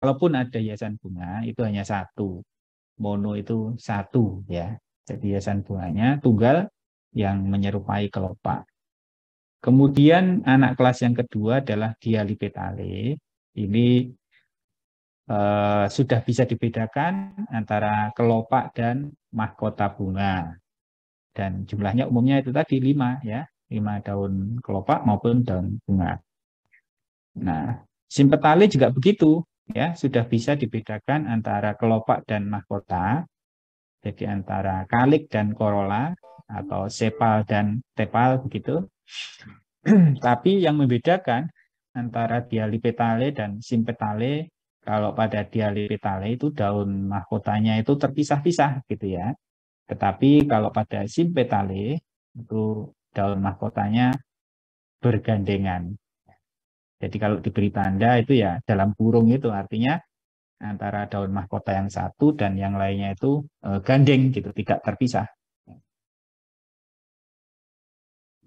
kalaupun ada hiasan bunga itu hanya satu, mono itu satu ya. Jadi hiasan bunganya tunggal yang menyerupai kelopak. Kemudian anak kelas yang kedua adalah Dialipetale. Ini sudah bisa dibedakan antara kelopak dan mahkota bunga. Dan jumlahnya umumnya itu tadi 5 ya, 5 daun kelopak maupun daun bunga. Nah, simpetale juga begitu ya, sudah bisa dibedakan antara kelopak dan mahkota. Jadi antara kalik dan corolla atau sepal dan tepal begitu. Tapi yang membedakan antara dialipetale dan simpetale, kalau pada dialipetale itu daun mahkotanya itu terpisah-pisah gitu ya. Tetapi kalau pada simpetale itu daun mahkotanya bergandengan. Jadi kalau diberi tanda itu ya dalam kurung itu artinya antara daun mahkota yang satu dan yang lainnya itu gandeng gitu, tidak terpisah.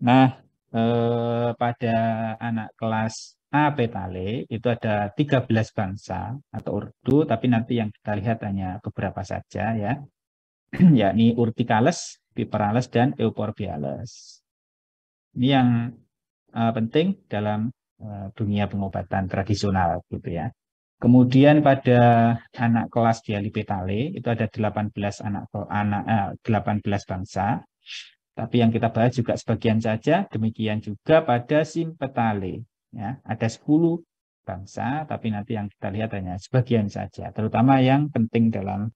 Nah, pada anak kelas A petale itu ada 13 bangsa atau ordo, tapi nanti yang kita lihat hanya beberapa saja ya, yakni Urticales, Piperales, dan Euphorbiales. Ini yang penting dalam dunia pengobatan tradisional gitu ya. Kemudian pada anak kelas Dialipetale itu ada 18 18 bangsa. Tapi yang kita bahas juga sebagian saja, demikian juga pada Simpetale. Ya, ada 10 bangsa, tapi nanti yang kita lihat hanya sebagian saja, terutama yang penting dalam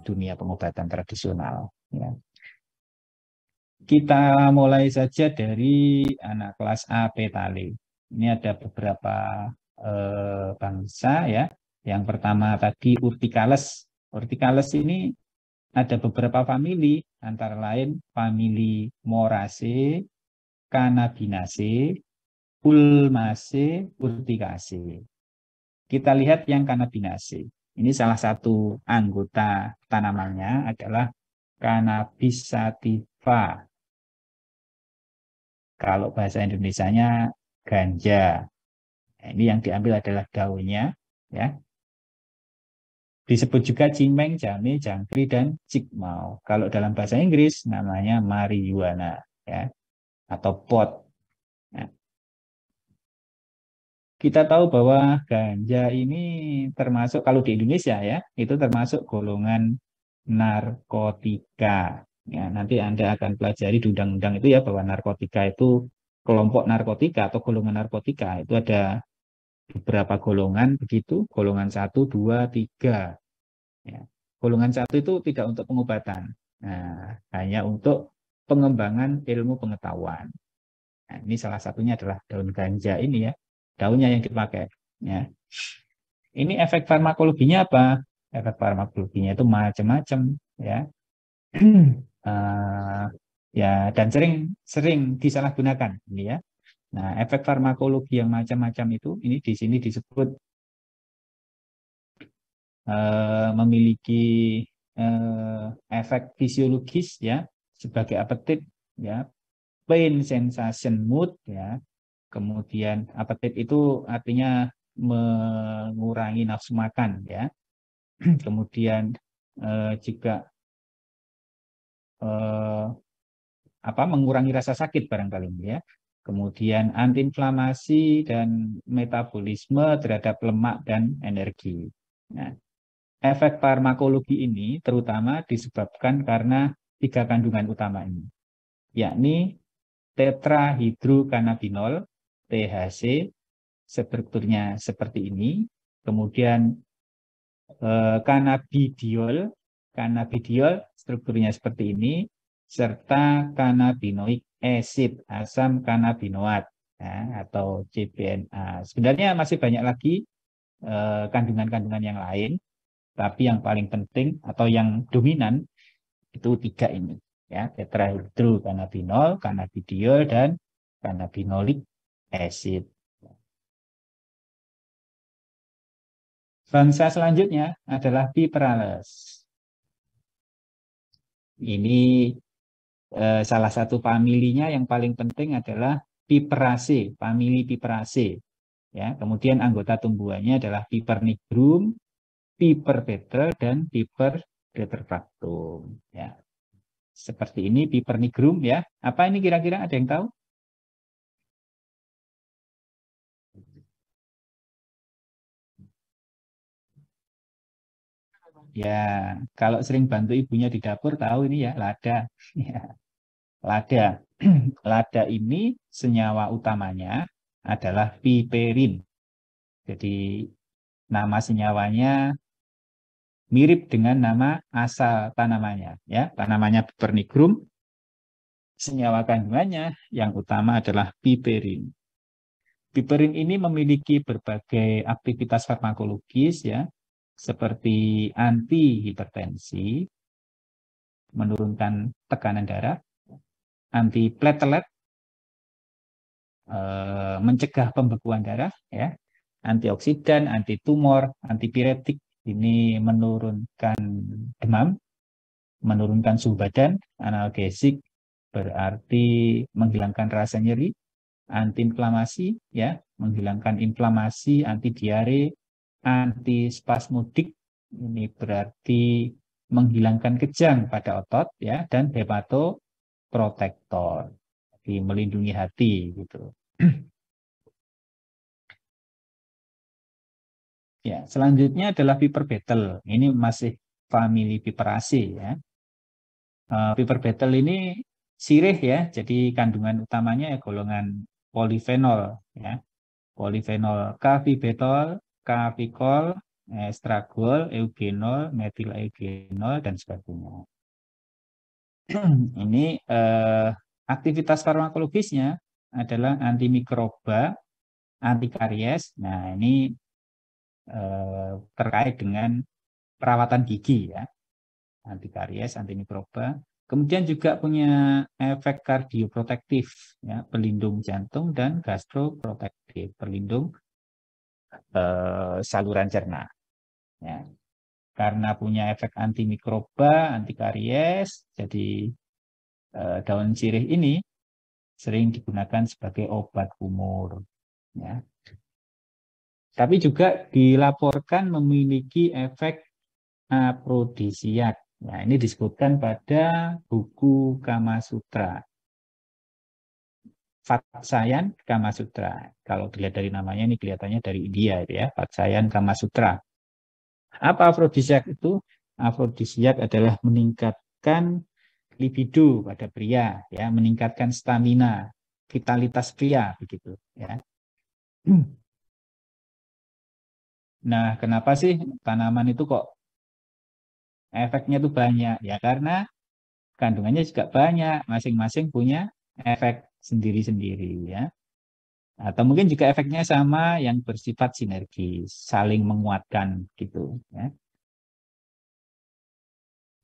dunia pengobatan tradisional. Ya. Kita mulai saja dari anak kelas A petale. Ini ada beberapa bangsa ya. Yang pertama tadi Urticales. Urticales ini ada beberapa famili, antara lain famili Moraceae, Cannabinaceae, Ulmaceae, Urticaceae. Kita lihat yang Cannabinaceae. Ini salah satu anggota tanamannya adalah Cannabis sativa. Kalau bahasa Indonesianya ganja. Nah, ini yang diambil adalah daunnya, ya. Disebut juga cimeng, jame, jangkrik, dan cikmau. Kalau dalam bahasa Inggris namanya marijuana, ya, atau pot. Nah, kita tahu bahwa ganja ini termasuk kalau di Indonesia ya, itu termasuk golongan narkotika. Ya, nanti Anda akan pelajari di undang-undang itu ya bahwa narkotika itu kelompok narkotika atau golongan narkotika itu ada beberapa golongan begitu, golongan 1, 2, 3. Ya. Golongan 1 itu tidak untuk pengobatan. Nah, hanya untuk pengembangan ilmu pengetahuan. Nah, ini salah satunya adalah daun ganja ini ya, daunnya yang dipakai. Ya. Ini efek farmakologinya apa? Efek farmakologinya itu macam-macam ya. uh, ya dan sering disalahgunakan ini ya. Nah, efek farmakologi yang macam-macam itu ini di sini disebut memiliki efek fisiologis ya sebagai apetit ya, pain sensation mood ya. Kemudian apetit itu artinya mengurangi nafsu makan ya. Kemudian juga eh, mengurangi rasa sakit barangkali ya. Kemudian antiinflamasi dan metabolisme terhadap lemak dan energi. Nah, efek farmakologi ini terutama disebabkan karena 3 kandungan utama ini, yakni tetrahidrokannabinol, THC, strukturnya seperti ini, kemudian cannabidiol, cannabidiol strukturnya seperti ini, serta cannabinoid acid, asam cannabinoat, ya, atau CBNA. Sebenarnya masih banyak lagi kandungan-kandungan yang lain, tapi yang paling penting atau yang dominan itu 3 ini, ya, tetrahidrokannabinol, cannabidiol, dan cannabinoid acid. Bangsa selanjutnya adalah Piperales. Ini salah satu familinya yang paling penting adalah Piperaceae, famili Piperaceae. Ya, kemudian anggota tumbuhannya adalah Piper nigrum, Piper petrel, dan Piper retrofractum. Ya, seperti ini Piper nigrum ya. Apa ini kira-kira ada yang tahu? Ya, kalau sering bantu ibunya di dapur tahu ini ya lada. Ya, lada. Lada ini senyawa utamanya adalah piperin. Jadi nama senyawanya mirip dengan nama asal tanamannya. Ya, tanamannya Piper nigrum. Senyawa kandungannya yang utama adalah piperin. Piperin ini memiliki berbagai aktivitas farmakologis ya, seperti anti hipertensi, menurunkan tekanan darah, anti platelet, mencegah pembekuan darah, ya, antioksidan, anti tumor, antipiretik, ini menurunkan demam, menurunkan suhu badan, analgesik, berarti menghilangkan rasa nyeri, antiinflamasi, ya, menghilangkan inflamasi, anti diare, anti spasmodik, ini berarti menghilangkan kejang pada otot, ya, dan hepatoprotektor, jadi melindungi hati gitu. Ya, selanjutnya adalah Piper beetle. Ini masih famili Piperaceae ya. Piper beetle ini sirih ya, jadi kandungan utamanya ya golongan polifenol ya. Polifenol kafibetol, kafikol, estragol, eugenol, metil eugenol, dan sebagainya. Ini aktivitas farmakologisnya adalah antimikroba, antikaries. Nah, ini terkait dengan perawatan gigi ya, antikaries, antimikroba. Kemudian juga punya efek kardioprotektif, ya, pelindung jantung dan gastroprotektif, pelindung saluran cerna. Ya. Karena punya efek antimikroba, antikaries, jadi daun sirih ini sering digunakan sebagai obat kumur. Ya. Tapi juga dilaporkan memiliki efek afrodisiak. Nah, ini disebutkan pada buku Kama Sutra. Vatsayan Kama Sutra. Kalau dilihat dari namanya ini kelihatannya dari India ya, Vatsayan Kama Sutra. Apa afrodisiak itu? Afrodisiak adalah meningkatkan libido pada pria, ya, meningkatkan stamina, vitalitas pria, begitu, ya. Nah, kenapa sih tanaman itu kok efeknya itu banyak? Ya karena kandungannya juga banyak, masing-masing punya efek sendiri-sendiri, ya. Atau mungkin juga efeknya sama yang bersifat sinergis, saling menguatkan, gitu, ya.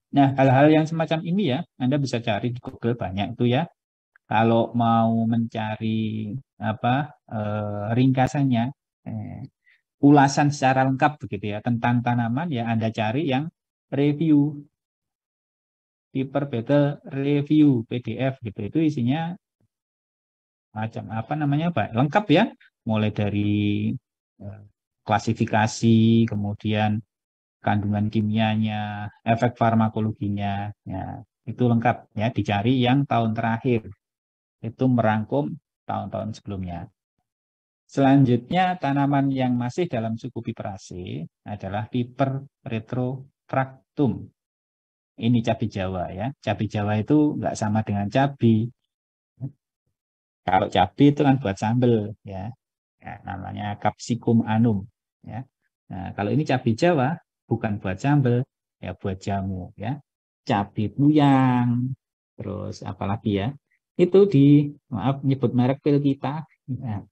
Nah, hal-hal yang semacam ini ya, Anda bisa cari di Google banyak itu ya. Kalau mau mencari apa ringkasannya, eh, ulasan secara lengkap begitu ya tentang tanaman ya Anda cari yang review, Piper Beetle review PDF gitu. Itu isinya macam apa namanya Pak? Lengkap ya, mulai dari eh, klasifikasi, kemudian kandungan kimianya, efek farmakologinya, ya itu lengkap ya. Dicari yang tahun terakhir itu merangkum tahun-tahun sebelumnya. Selanjutnya, tanaman yang masih dalam suku Piperaceae adalah Piper retrofractum. Ini cabai Jawa ya. Cabai Jawa itu nggak sama dengan cabai. Kalau cabai itu kan buat sambel ya. Ya, namanya Capsicum anum ya. Nah, kalau ini cabai Jawa bukan buat sambel ya, buat jamu ya. Cabai buyang, terus apalagi ya? Itu di maaf nyebut merek pil kita. Nah,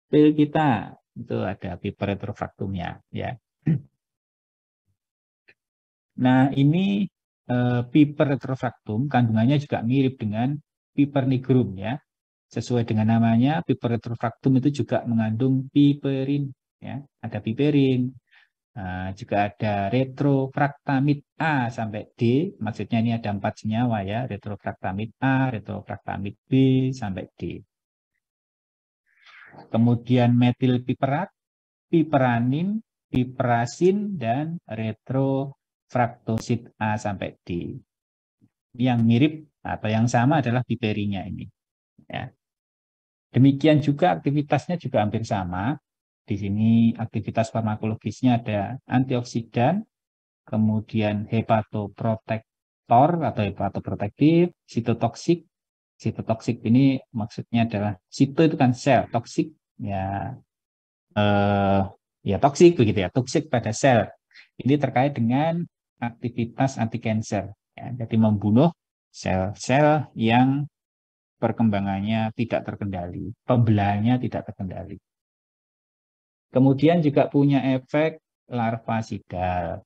pil kita itu ada Piper retrofractumnya ya. Nah, ini Piper retrofractum kandungannya juga mirip dengan Piper nigrum ya. Sesuai dengan namanya, Piper retrofractum itu juga mengandung piperin ya. Ada piperin, juga ada retrofractamid A sampai D. Maksudnya ini ada 4 senyawa ya, retrofractamid A, retrofractamid B sampai D. kemudian metil piperat, piperanin, piperasin, dan retrofraktosid A sampai D. Yang mirip atau yang sama adalah piperinya ini. Ya. Demikian juga aktivitasnya juga hampir sama. Di sini aktivitas farmakologisnya ada antioksidan, kemudian hepatoprotektor atau hepatoprotektif, sitotoksik. Sitotoksik ini maksudnya adalah sito itu kan sel, toksik ya ya toksik begitu ya, toksik pada sel. Ini terkait dengan aktivitas anti cancer. Ya, jadi membunuh sel-sel yang perkembangannya tidak terkendali, pembelahannya tidak terkendali. Kemudian juga punya efek larvasidal.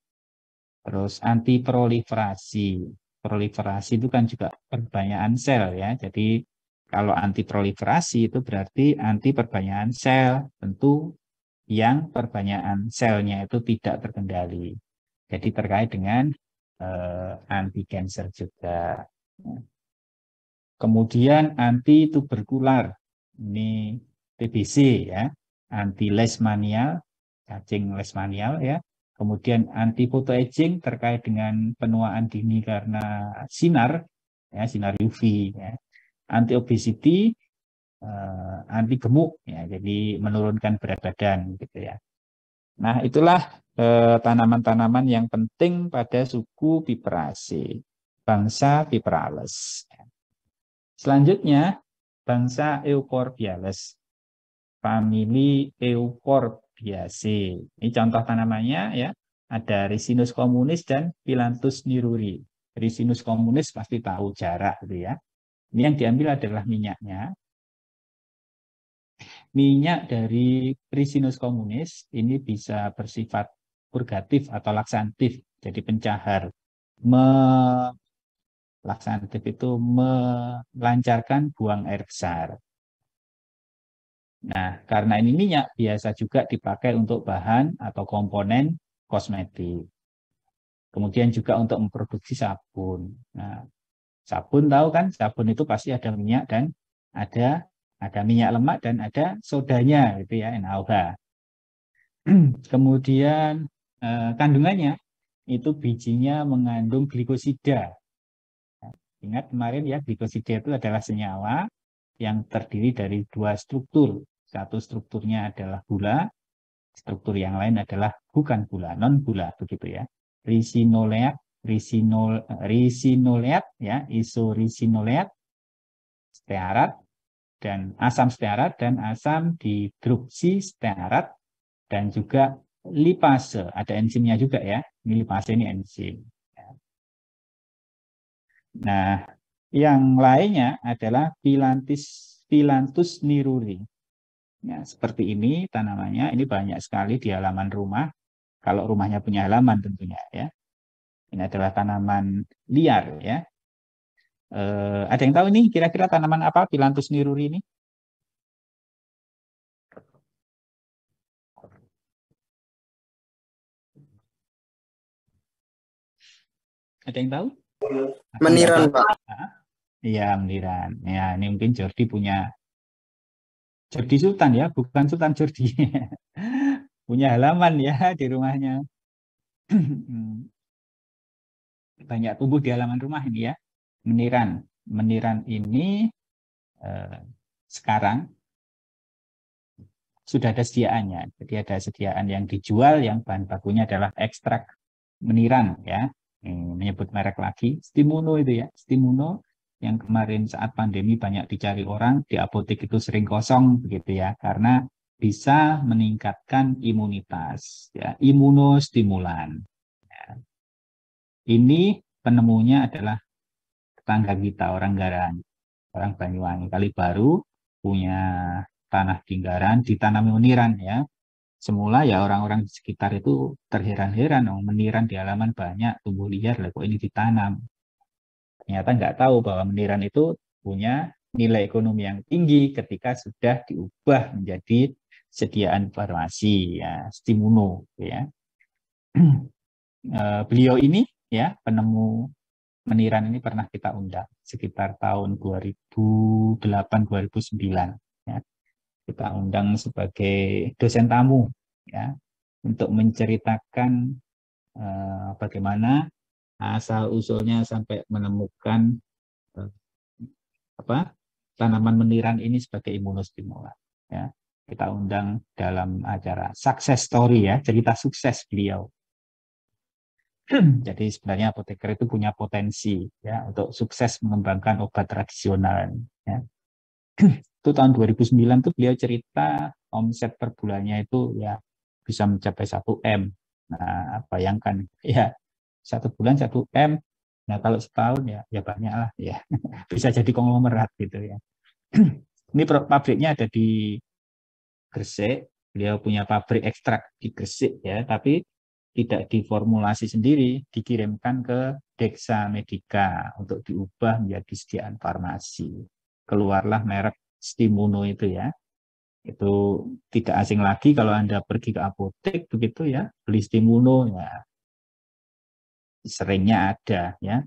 Terus anti proliferasi. Proliferasi itu kan juga perbanyakan sel ya. Jadi kalau anti proliferasi itu berarti anti perbanyakan sel. Tentu yang perbanyakan selnya itu tidak terkendali. Jadi terkait dengan anti cancer juga. Kemudian anti tuberkular. Ini TBC ya. Anti leishmanial, cacing leishmanial ya. Kemudian anti photoaging terkait dengan penuaan dini karena sinar ya, sinar UV ya. Anti obesity, anti gemuk ya. Jadi menurunkan berat badan gitu ya. Nah, itulah tanaman-tanaman yang penting pada suku Piperaceae, bangsa Piperales. Selanjutnya, bangsa Euphorbiales, famili Euphorbiaceae. Ini contoh tanamannya ya, ada Ricinus communis dan Phyllanthus niruri. Ricinus communis pasti tahu jarak gitu ya. Ini yang diambil adalah minyaknya. Minyak dari Ricinus communis ini bisa bersifat purgatif atau laksantif, jadi pencahar. Laksantif itu melancarkan buang air besar. Nah, karena ini minyak, biasa juga dipakai untuk bahan atau komponen kosmetik. Kemudian juga untuk memproduksi sabun. Nah, sabun tahu kan, sabun itu pasti ada minyak dan ada minyak lemak dan ada sodanya gitu ya, NaOH. Kemudian kandungannya itu bijinya mengandung glikosida. Ingat kemarin ya, glikosida itu adalah senyawa yang terdiri dari dua struktur. Satu strukturnya adalah gula, struktur yang lain adalah bukan gula, non gula begitu ya. Risinoleat, risinoleat ya, isoricinoleat, stearat dan asam dihidroksistearat dan juga lipase, ada enzimnya juga ya. Ini lipase ini enzim. Nah, yang lainnya adalah Phyllanthus niruri. Ya, seperti ini tanamannya, ini banyak sekali di halaman rumah. Kalau rumahnya punya halaman tentunya ya. Ini adalah tanaman liar ya. Ada yang tahu ini kira-kira tanaman apa Phyllanthus niruri ini? Ada yang tahu? Meniran, Pak. Iya, meniran. Ya, ini mungkin Jordi punya Jordi Sultan ya, bukan Sultan Jordi. Punya halaman ya di rumahnya. Banyak tumbuh di halaman rumah ini ya. Meniran. Meniran ini sekarang sudah ada sediaannya. Jadi ada sediaan yang dijual yang bahan bakunya adalah ekstrak meniran ya. Menyebut merek lagi, Stimuno itu ya. Stimuno yang kemarin saat pandemi banyak dicari orang, di apotek itu sering kosong begitu ya, karena bisa meningkatkan imunitas ya, imunostimulan. Ya. Ini penemunya adalah tetangga kita orang Garang, orang Banyuwangi Kali Baru punya tanah Dinggaran ditanami meniran ya. Semula ya orang-orang di sekitar itu terheran-heran, oh, meniran di halaman banyak tumbuh liar, lah kok ini ditanam. Ternyata nggak tahu bahwa meniran itu punya nilai ekonomi yang tinggi ketika sudah diubah menjadi sediaan farmasi ya, Stimuno ya. Beliau ini ya penemu meniran ini pernah kita undang sekitar tahun 2008-2009 ya. kita undang sebagai dosen tamu ya untuk menceritakan bagaimana asal usulnya sampai menemukan tanaman meniran ini sebagai imunostimulan ya. Kita undang dalam acara success story ya, cerita sukses beliau. Jadi sebenarnya apoteker itu punya potensi ya untuk sukses mengembangkan obat tradisional ya. Itu tahun 2009 tuh beliau cerita omset per bulannya itu ya bisa mencapai 1 M. Nah, bayangkan ya 1 bulan 1 M. Nah, kalau setahun ya banyak lah ya. Bisa jadi konglomerat gitu ya. Ini pabriknya ada di Gresik. Beliau punya pabrik ekstrak di Gresik ya, tapi tidak diformulasi sendiri, dikirimkan ke Dexa Medica untuk diubah menjadi sediaan farmasi. Keluarlah merek Stimuno itu ya. Itu tidak asing lagi kalau Anda pergi ke apotek begitu ya, beli Stimuno ya. Seringnya ada ya.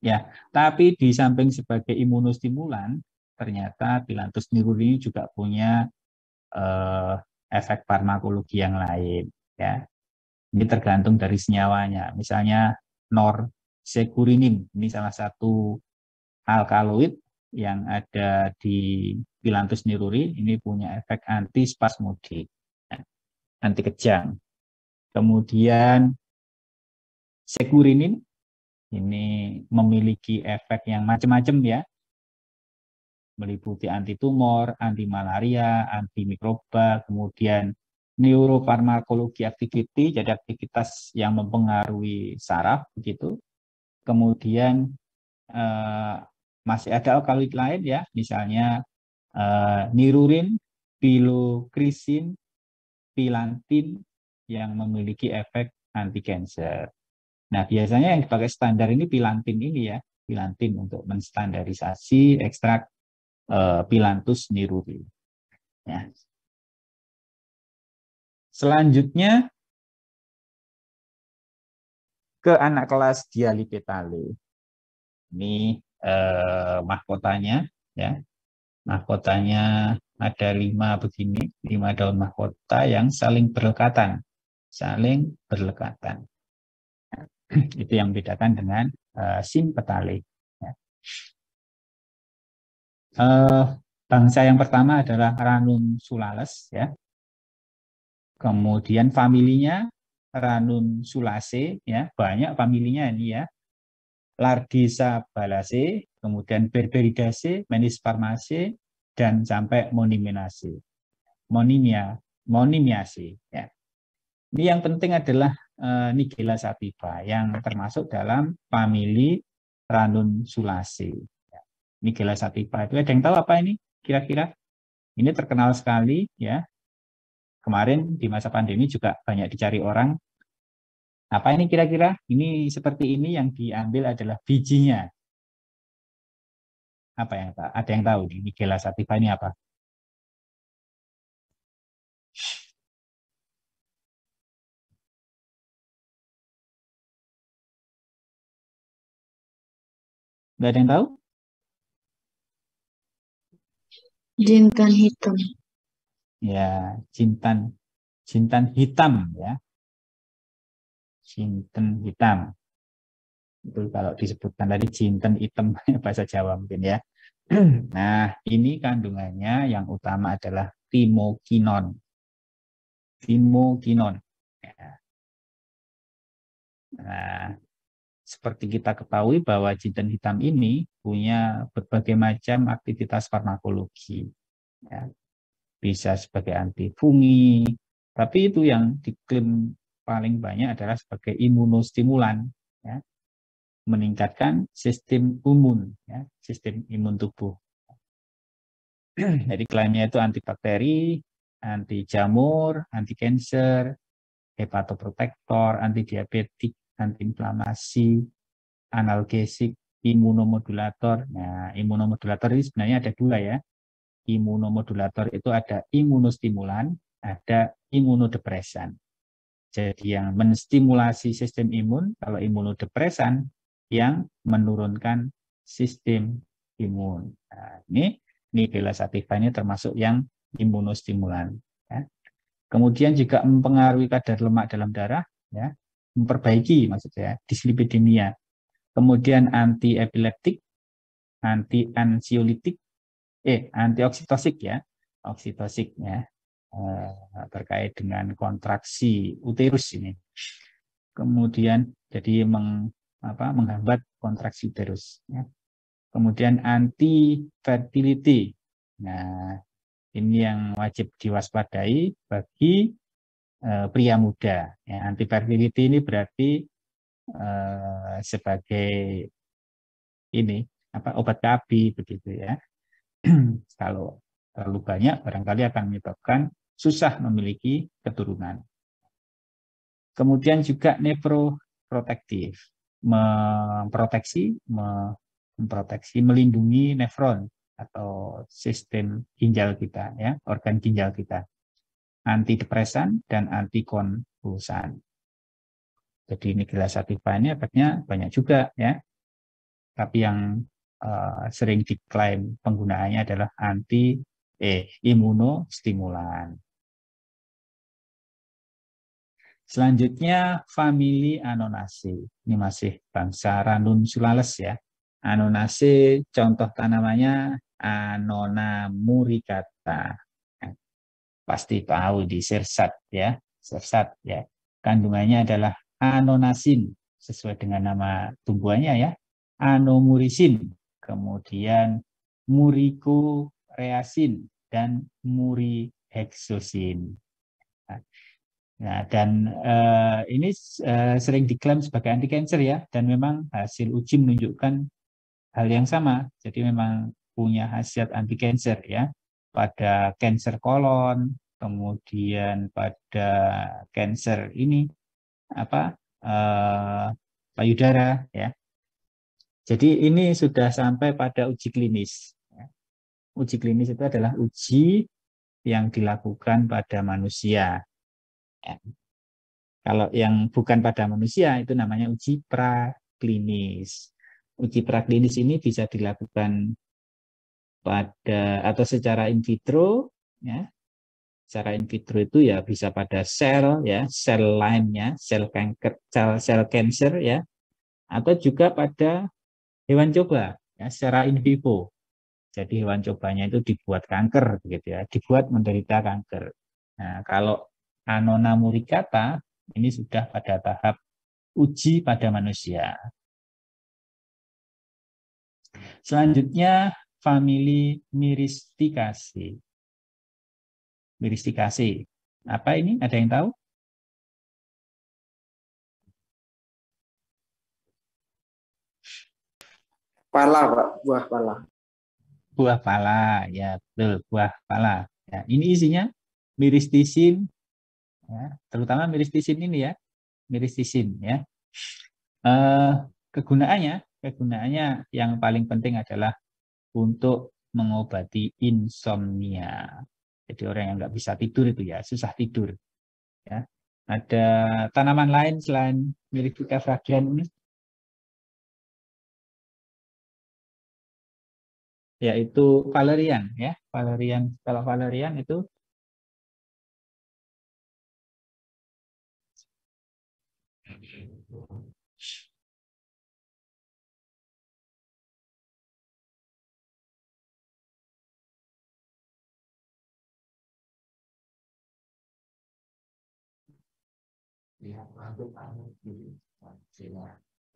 Ya, tapi di samping sebagai imunostimulan, ternyata Phyllanthus niruri ini juga punya efek farmakologi yang lain ya. Ini tergantung dari senyawanya. Misalnya norsecurinin, ini salah satu alkaloid yang ada di Phyllanthus niruri, ini punya efek antispasmodik, anti kejang. Kemudian securinin ini memiliki efek yang macam-macam ya, meliputi anti tumor, anti malaria, anti mikroba, kemudian neurofarmakologi activity, jadi aktivitas yang mempengaruhi saraf begitu. Kemudian masih ada alkaloid lain ya, misalnya nirurin, pilokrisin, pilantin yang memiliki efek anti cancer. Nah, biasanya yang dipakai standar ini pilantin ini ya, pilantin untuk menstandarisasi ekstrak Phyllanthus niruri. Ya. Selanjutnya ke anak kelas Dialipetale. Ini mahkotanya, ya. Mahkotanya ada 5 begini, 5 daun mahkota yang saling berlekatan, Itu yang membedakan dengan simpetale. Ya. Bangsa yang pertama adalah Ranunculaceae, ya. Kemudian familinya Ranunculaceae, ya, banyak familinya ini ya. Lardisabalaceae, kemudian Berberidaceae, Menisparmaceae, dan sampai Monimiaceae. Monimiaceae, ya. Ini yang penting adalah Nigella sativa yang termasuk dalam famili Ranunculaceae. Ya. Nigella sativa itu ada yang tahu apa ini kira-kira? Ini terkenal sekali ya. Kemarin di masa pandemi juga banyak dicari orang. Apa ini kira-kira? Ini seperti ini yang diambil adalah bijinya. Apa yang ada yang tahu nih Nigella sativa ini apa? Nggak ada yang tahu? Jintan hitam. Ya, jintan hitam ya. Jinten hitam. Itu kalau disebutkan tadi jinten hitam bahasa Jawa mungkin ya. Nah, ini kandungannya yang utama adalah timokinon. Timokinon. Ya. Nah, seperti kita ketahui bahwa jinten hitam ini punya berbagai macam aktivitas farmakologi. Ya. Bisa sebagai antifungi, tapi itu yang diklaim paling banyak adalah sebagai imunostimulan, ya. Meningkatkan sistem imun, ya, sistem imun tubuh. Jadi klaimnya itu antibakteri, anti jamur, anti kanker, hepatoprotektor, anti diabetik, anti inflamasi, analgesik, imunomodulator. Nah, imunomodulator ini sebenarnya ada 2 ya. Imunomodulator itu ada imunostimulan, ada imunodepresan. Jadi yang menstimulasi sistem imun, kalau imunodepresan yang menurunkan sistem imun. Nah, ini Nigella sativa ini termasuk yang imunostimulan. Ya. Kemudian juga mempengaruhi kadar lemak dalam darah, ya, memperbaiki maksudnya dislipidemia. Kemudian anti-epileptik, anti-ansiolitik, antioksitosik ya, oksitosik ya, terkait dengan kontraksi uterus ini. Kemudian jadi menghambat kontraksi uterus. Ya. Kemudian anti-fertility. Nah, ini yang wajib diwaspadai bagi pria muda. Ya, anti-fertility ini berarti sebagai ini obat KB begitu ya. Kalau terlalu banyak barangkali akan menyebabkan susah memiliki keturunan. Kemudian juga nephroprotective, memproteksi, melindungi nefron atau sistem ginjal kita, ya, organ ginjal kita. Antidepresan dan antikonvulsan. Jadi Nigella sativa ini efeknya banyak juga, ya. Tapi yang sering diklaim penggunaannya adalah imunostimulan. Selanjutnya famili Anonaceae. Ini masih bangsa Ranunculalis ya. Anonaceae contoh tanamannya Anona muricata. Pasti tahu di sirsat ya. Sirsat ya. Kandungannya adalah anonasin sesuai dengan nama tumbuhannya ya. Anomurisin, kemudian muricoreasin dan murihexosin. Nah, dan ini sering diklaim sebagai anti cancer ya, dan memang hasil uji menunjukkan hal yang sama. Jadi memang punya khasiat anti cancer ya, pada kanker kolon, kemudian pada kanker ini payudara ya. Jadi ini sudah sampai pada uji klinis. Uji klinis itu adalah uji yang dilakukan pada manusia. Ya. Kalau yang bukan pada manusia itu namanya uji praklinis. Uji praklinis ini bisa dilakukan atau secara in vitro, ya. Secara in vitro itu ya bisa pada sel ya, sel lainnya, sel kanker ya, atau juga pada hewan coba ya, secara in vivo. Jadi hewan cobanya itu dibuat kanker begitu ya, dibuat menderita kanker. Nah, kalau Anona muricata ini sudah pada tahap uji pada manusia. Selanjutnya famili Myristicaceae. Myristicaceae. Apa ini? Ada yang tahu? Pala, Pak. Buah pala. Buah pala, ya betul, buah pala. Ya, ini isinya myristicin, ya, terutama myristicin ini ya, myristicin ya. Kegunaannya yang paling penting adalah untuk mengobati insomnia. Jadi orang yang nggak bisa tidur itu ya, susah tidur. Ya. Ada tanaman lain selain Myrictica fragrans ini? Yaitu valerian ya. Valerian, kalau valerian itu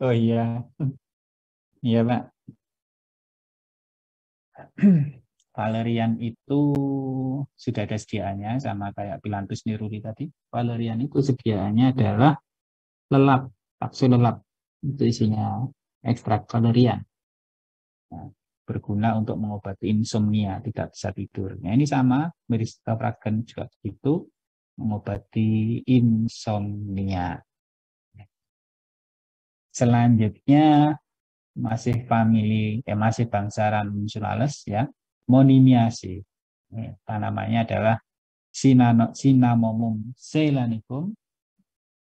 oh iya. Iya, Pak. Valerian itu sudah ada sediaannya sama kayak Phyllanthus neruli tadi. Valerian itu sediaannya adalah lelap, kapsul lelap. Itu isinya ekstrak valerian. Nah, berguna untuk mengobati insomnia, tidak bisa tidur. Nah, ini sama, Myristica fragrans juga begitu, mengobati insomnia. Selanjutnya masih bangsa Ranunculalis ya, Monimiaceae. Tanamannya adalah Cinnamomum ceylanicum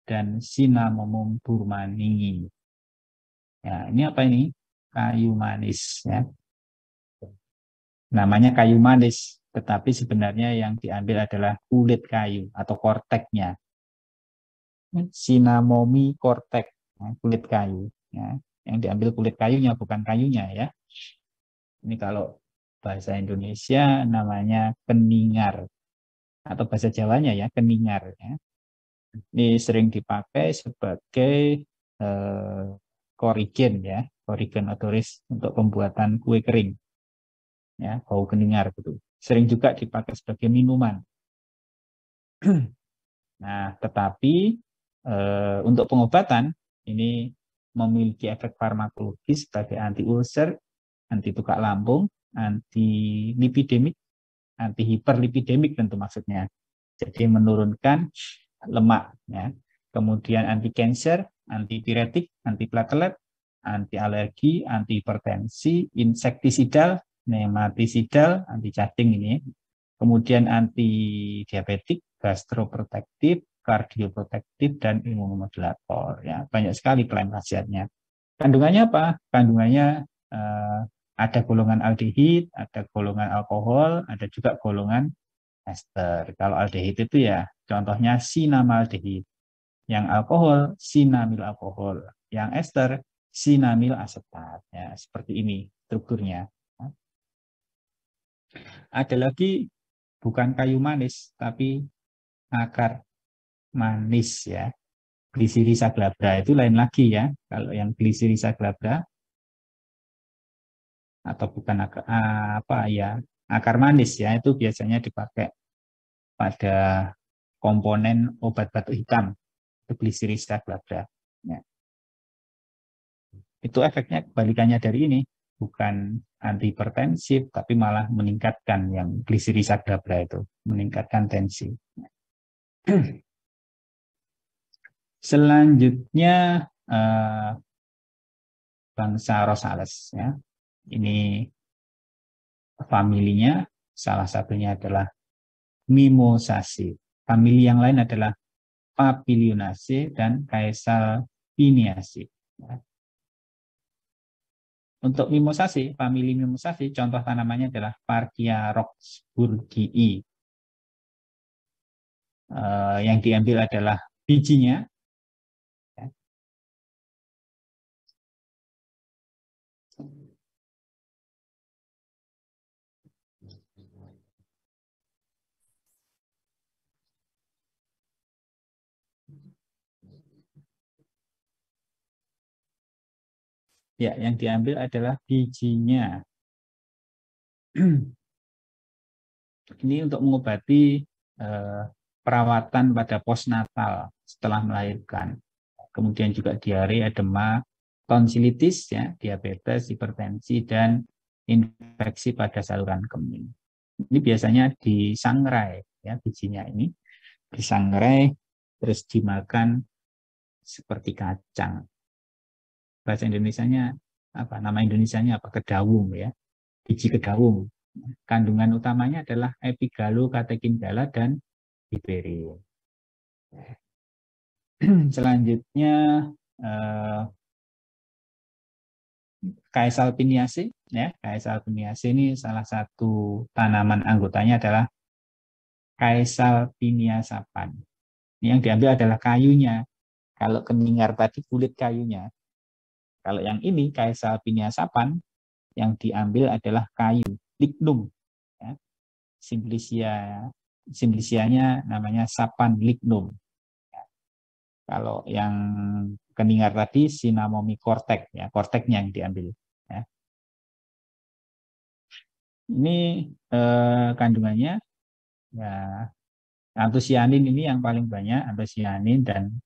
dan Cinnamomum burmanii. Ya, ini apa ini? Kayu manis ya. Namanya kayu manis, tetapi sebenarnya yang diambil adalah kulit kayu atau korteknya. Sinamomi kortek, kulit kayu. Ya. Yang diambil kulit kayunya, bukan kayunya ya. Ini kalau bahasa Indonesia namanya keningar. Atau bahasa Jawanya ya, keningar. Ya. Ini sering dipakai sebagai korigen ya, korigen odoris untuk pembuatan kue kering. Ya, bau keningar gitu. Sering juga dipakai sebagai minuman. Nah, tetapi untuk pengobatan ini memiliki efek farmakologis sebagai anti ulcer, anti tukak lambung, anti lipidemik, anti hiperlipidemik tentu maksudnya. Jadi menurunkan lemak ya. Kemudian anti cancer, anti piretik, anti platelet, anti alergi, anti hipertensi, insektisidal, nematisidal, anti cacing ini. Kemudian anti diabetik, gastroprotektif, kardioprotektif, dan imunomodulator ya. Banyak sekali klaim khasiatnya. Kandungannya apa? Kandungannya ada golongan aldehid, ada golongan alkohol, ada juga golongan ester. Kalau aldehid itu ya contohnya sinamaldehid. Yang alkohol sinamil alkohol. Yang ester sinamil asetat. Ya, seperti ini strukturnya. Ada lagi bukan kayu manis tapi akar manis ya. Glycyrrhiza glabra itu lain lagi ya. Kalau yang Glycyrrhiza glabra atau bukan akar manis ya, itu biasanya dipakai pada komponen obat batuk hitam, itu Glycyrrhiza glabra. Ya. Itu efeknya kebalikannya dari ini, bukan antihipertensif, tapi malah meningkatkan yang Glycyrrhiza glabra itu, meningkatkan tensi. Selanjutnya bangsa Rosales ya. Ini familinya, salah satunya adalah Mimosaceae. Famili yang lain adalah Papilionaceae dan Caesalpiniaceae. Untuk Mimosaceae, famili Mimosaceae, contoh tanamannya adalah Parkia roxburghii. Yang diambil adalah bijinya. Ya, yang diambil adalah bijinya. Ini untuk mengobati perawatan pada postnatal setelah melahirkan. Kemudian juga diare, edema, tonsilitis, ya, diabetes, hipertensi, dan infeksi pada saluran kemih. Ini biasanya disangrai, ya, bijinya ini disangrai terus dimakan seperti kacang. Bahasa Indonesianya apa? Nama Indonesianya apa? Kedawung ya, biji kedawung. Kandungan utamanya adalah epigallocatechindala dan hiberi. Selanjutnya Caesalpiniaceae ya. Caesalpiniaceae ini salah satu tanaman anggotanya adalah Caesalpinia sapan. Ini yang diambil adalah kayunya. Kalau keningar tadi kulit kayunya. Kalau yang ini Caesalpinia sapan, yang diambil adalah kayu, lignum. Ya. Simplicianya namanya sapan lignum. Ya. Kalau yang keningar tadi Sinamomi kortek, ya, korteknya yang diambil. Ya. Ini kandungannya, ya, antosianin ini yang paling banyak, antosianin dan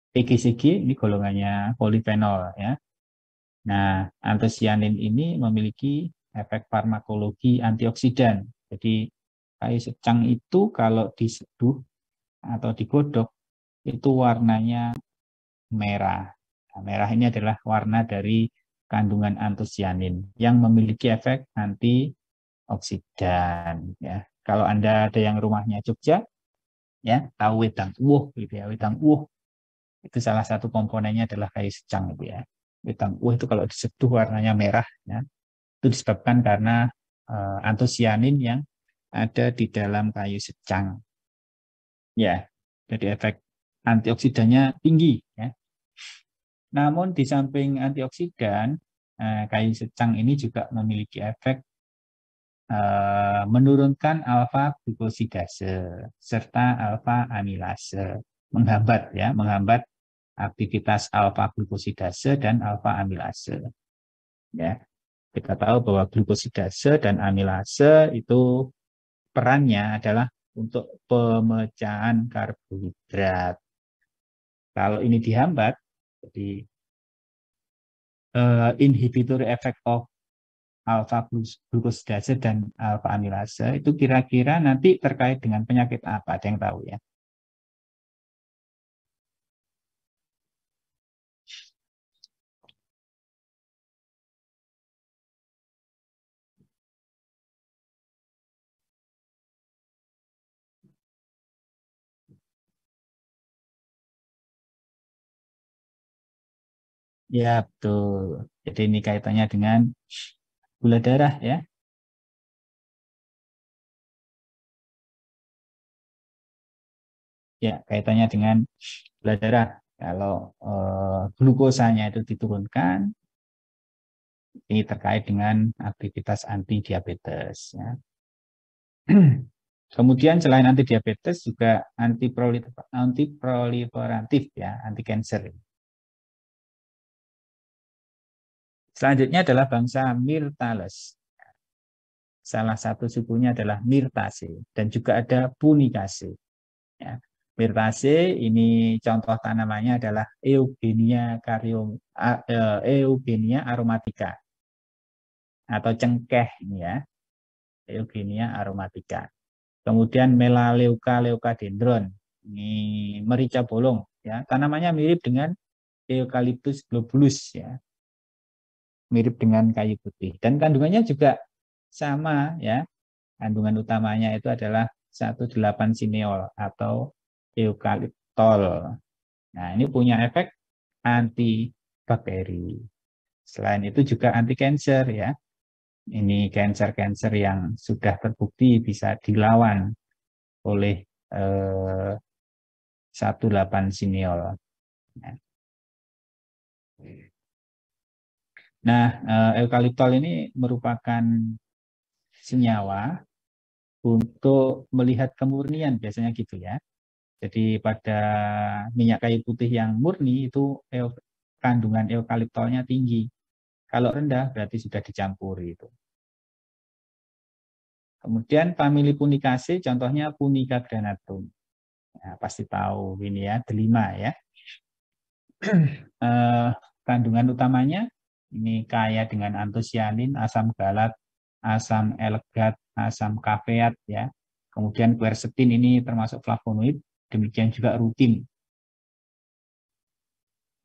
PGCG ini golongannya polifenol ya. Nah, antosianin ini memiliki efek farmakologi antioksidan. Jadi kayu secang itu kalau diseduh atau digodok itu warnanya merah. Nah, merah ini adalah warna dari kandungan antosianin yang memiliki efek antioksidan ya. Kalau Anda ada yang rumahnya Jogja ya, tahu wedang uwuh gitu ya, wedang uwuh. Itu salah satu komponennya adalah kayu secang itu ya. Wedang uwuh itu kalau diseduh warnanya merah ya. Itu disebabkan karena antosianin yang ada di dalam kayu secang. Ya, jadi efek antioksidannya tinggi. Ya. Namun di samping antioksidan, kayu secang ini juga memiliki efek menurunkan alfa glukosidase serta alfa amilase, menghambat aktivitas alfa glukosidase dan alfa amilase. Ya, kita tahu bahwa glukosidase dan amilase itu perannya adalah untuk pemecahan karbohidrat. Kalau ini dihambat, jadi inhibitory effect of alfa glukosidase dan alfa amilase itu kira-kira nanti terkait dengan penyakit apa? Ada yang tahu ya? Ya, betul. Jadi ini kaitannya dengan gula darah ya. Ya, kaitannya dengan gula darah. Kalau glukosanya itu diturunkan, ini terkait dengan aktivitas anti diabetes ya. Kemudian selain anti diabetes juga anti proliferatif ya, anti cancer. Selanjutnya adalah bangsa Myrtales. Salah satu sukunya adalah Myrtaceae dan juga ada Punicase. Ya. Myrtaceae ini contoh tanamannya adalah Eugenia aromatica atau cengkeh ini ya. Eugenia aromatica. Kemudian Melaleuca leucadendron. Ini merica bolong ya. Tanamannya mirip dengan Eucalyptus globulus ya. Mirip dengan kayu putih dan kandungannya juga sama ya. Kandungan utamanya itu adalah 1,8 sineol atau eukaliptol. Nah, ini punya efek antibakteri. Selain itu juga anti cancer ya. Ini cancer-cancer yang sudah terbukti bisa dilawan oleh 1,8 sineol. Nah, eukaliptol ini merupakan senyawa untuk melihat kemurnian biasanya gitu ya. Jadi pada minyak kayu putih yang murni itu kandungan eukaliptolnya tinggi. Kalau rendah berarti sudah dicampuri itu. Kemudian famili Punicase contohnya Punica granatum. Ya, pasti tahu ini ya, delima ya. Kandungan utamanya ini kaya dengan antosianin, asam galat, asam elegat, asam kafeat ya. Kemudian quercetin ini termasuk flavonoid, demikian juga rutin.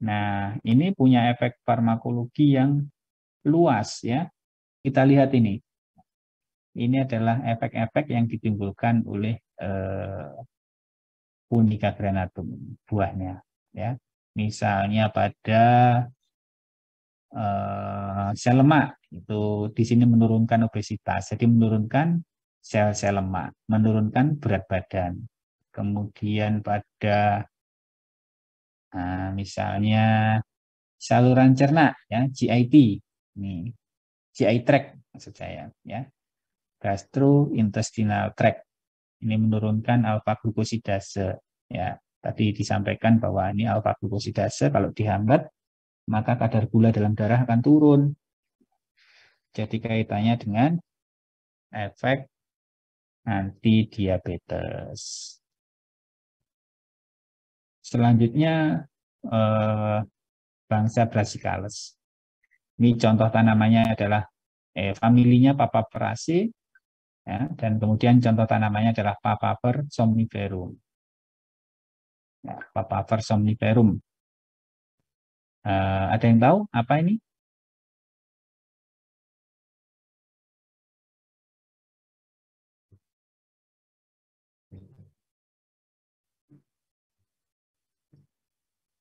Nah, ini punya efek farmakologi yang luas ya. Kita lihat ini. Ini adalah efek-efek yang ditimbulkan oleh Punica granatum buahnya ya. Misalnya pada sel lemak itu di sini menurunkan obesitas, jadi menurunkan sel-sel lemak, menurunkan berat badan. Kemudian pada misalnya saluran cerna ya, GIT ini GI tract maksud saya ya, gastrointestinal tract ini menurunkan alfa glukosidase ya. Tadi disampaikan bahwa ini alfa glukosidase kalau dihambat maka kadar gula dalam darah akan turun. Jadi kaitannya dengan efek anti diabetes. Selanjutnya bangsa Brassicales. Ini contoh tanamannya adalah familinya Papaveraceae ya, dan kemudian contoh tanamannya adalah Papaver somniferum. Ya, Papaver somniferum. Ada yang tahu apa ini?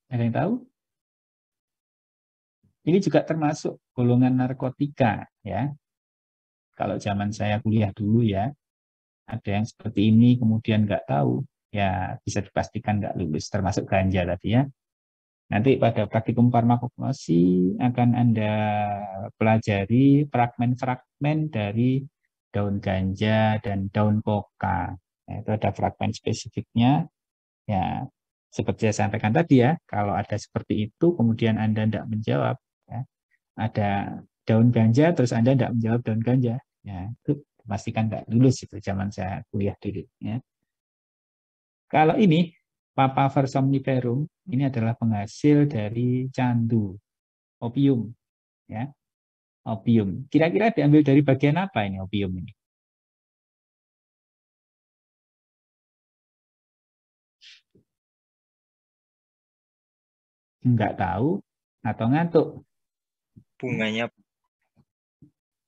Ada yang tahu? Ini juga termasuk golongan narkotika ya. Kalau zaman saya kuliah dulu ya, ada yang seperti ini kemudian nggak tahu, ya bisa dipastikan nggak lulus, termasuk ganja tadi ya. Nanti pada praktikum farmakologi akan Anda pelajari fragmen-fragmen dari daun ganja dan daun koka. Nah, itu ada fragmen spesifiknya. Ya, seperti saya sampaikan tadi ya, kalau ada seperti itu, kemudian Anda tidak menjawab, ya, ada daun ganja, terus Anda tidak menjawab daun ganja, ya, itu pastikan nggak lulus itu zaman saya kuliah dulu. Ya. Kalau ini, Papaver somniferum, ini adalah penghasil dari candu, opium. Ya, opium. Kira-kira diambil dari bagian apa ini opium ini? Enggak tahu atau ngantuk? Bunganya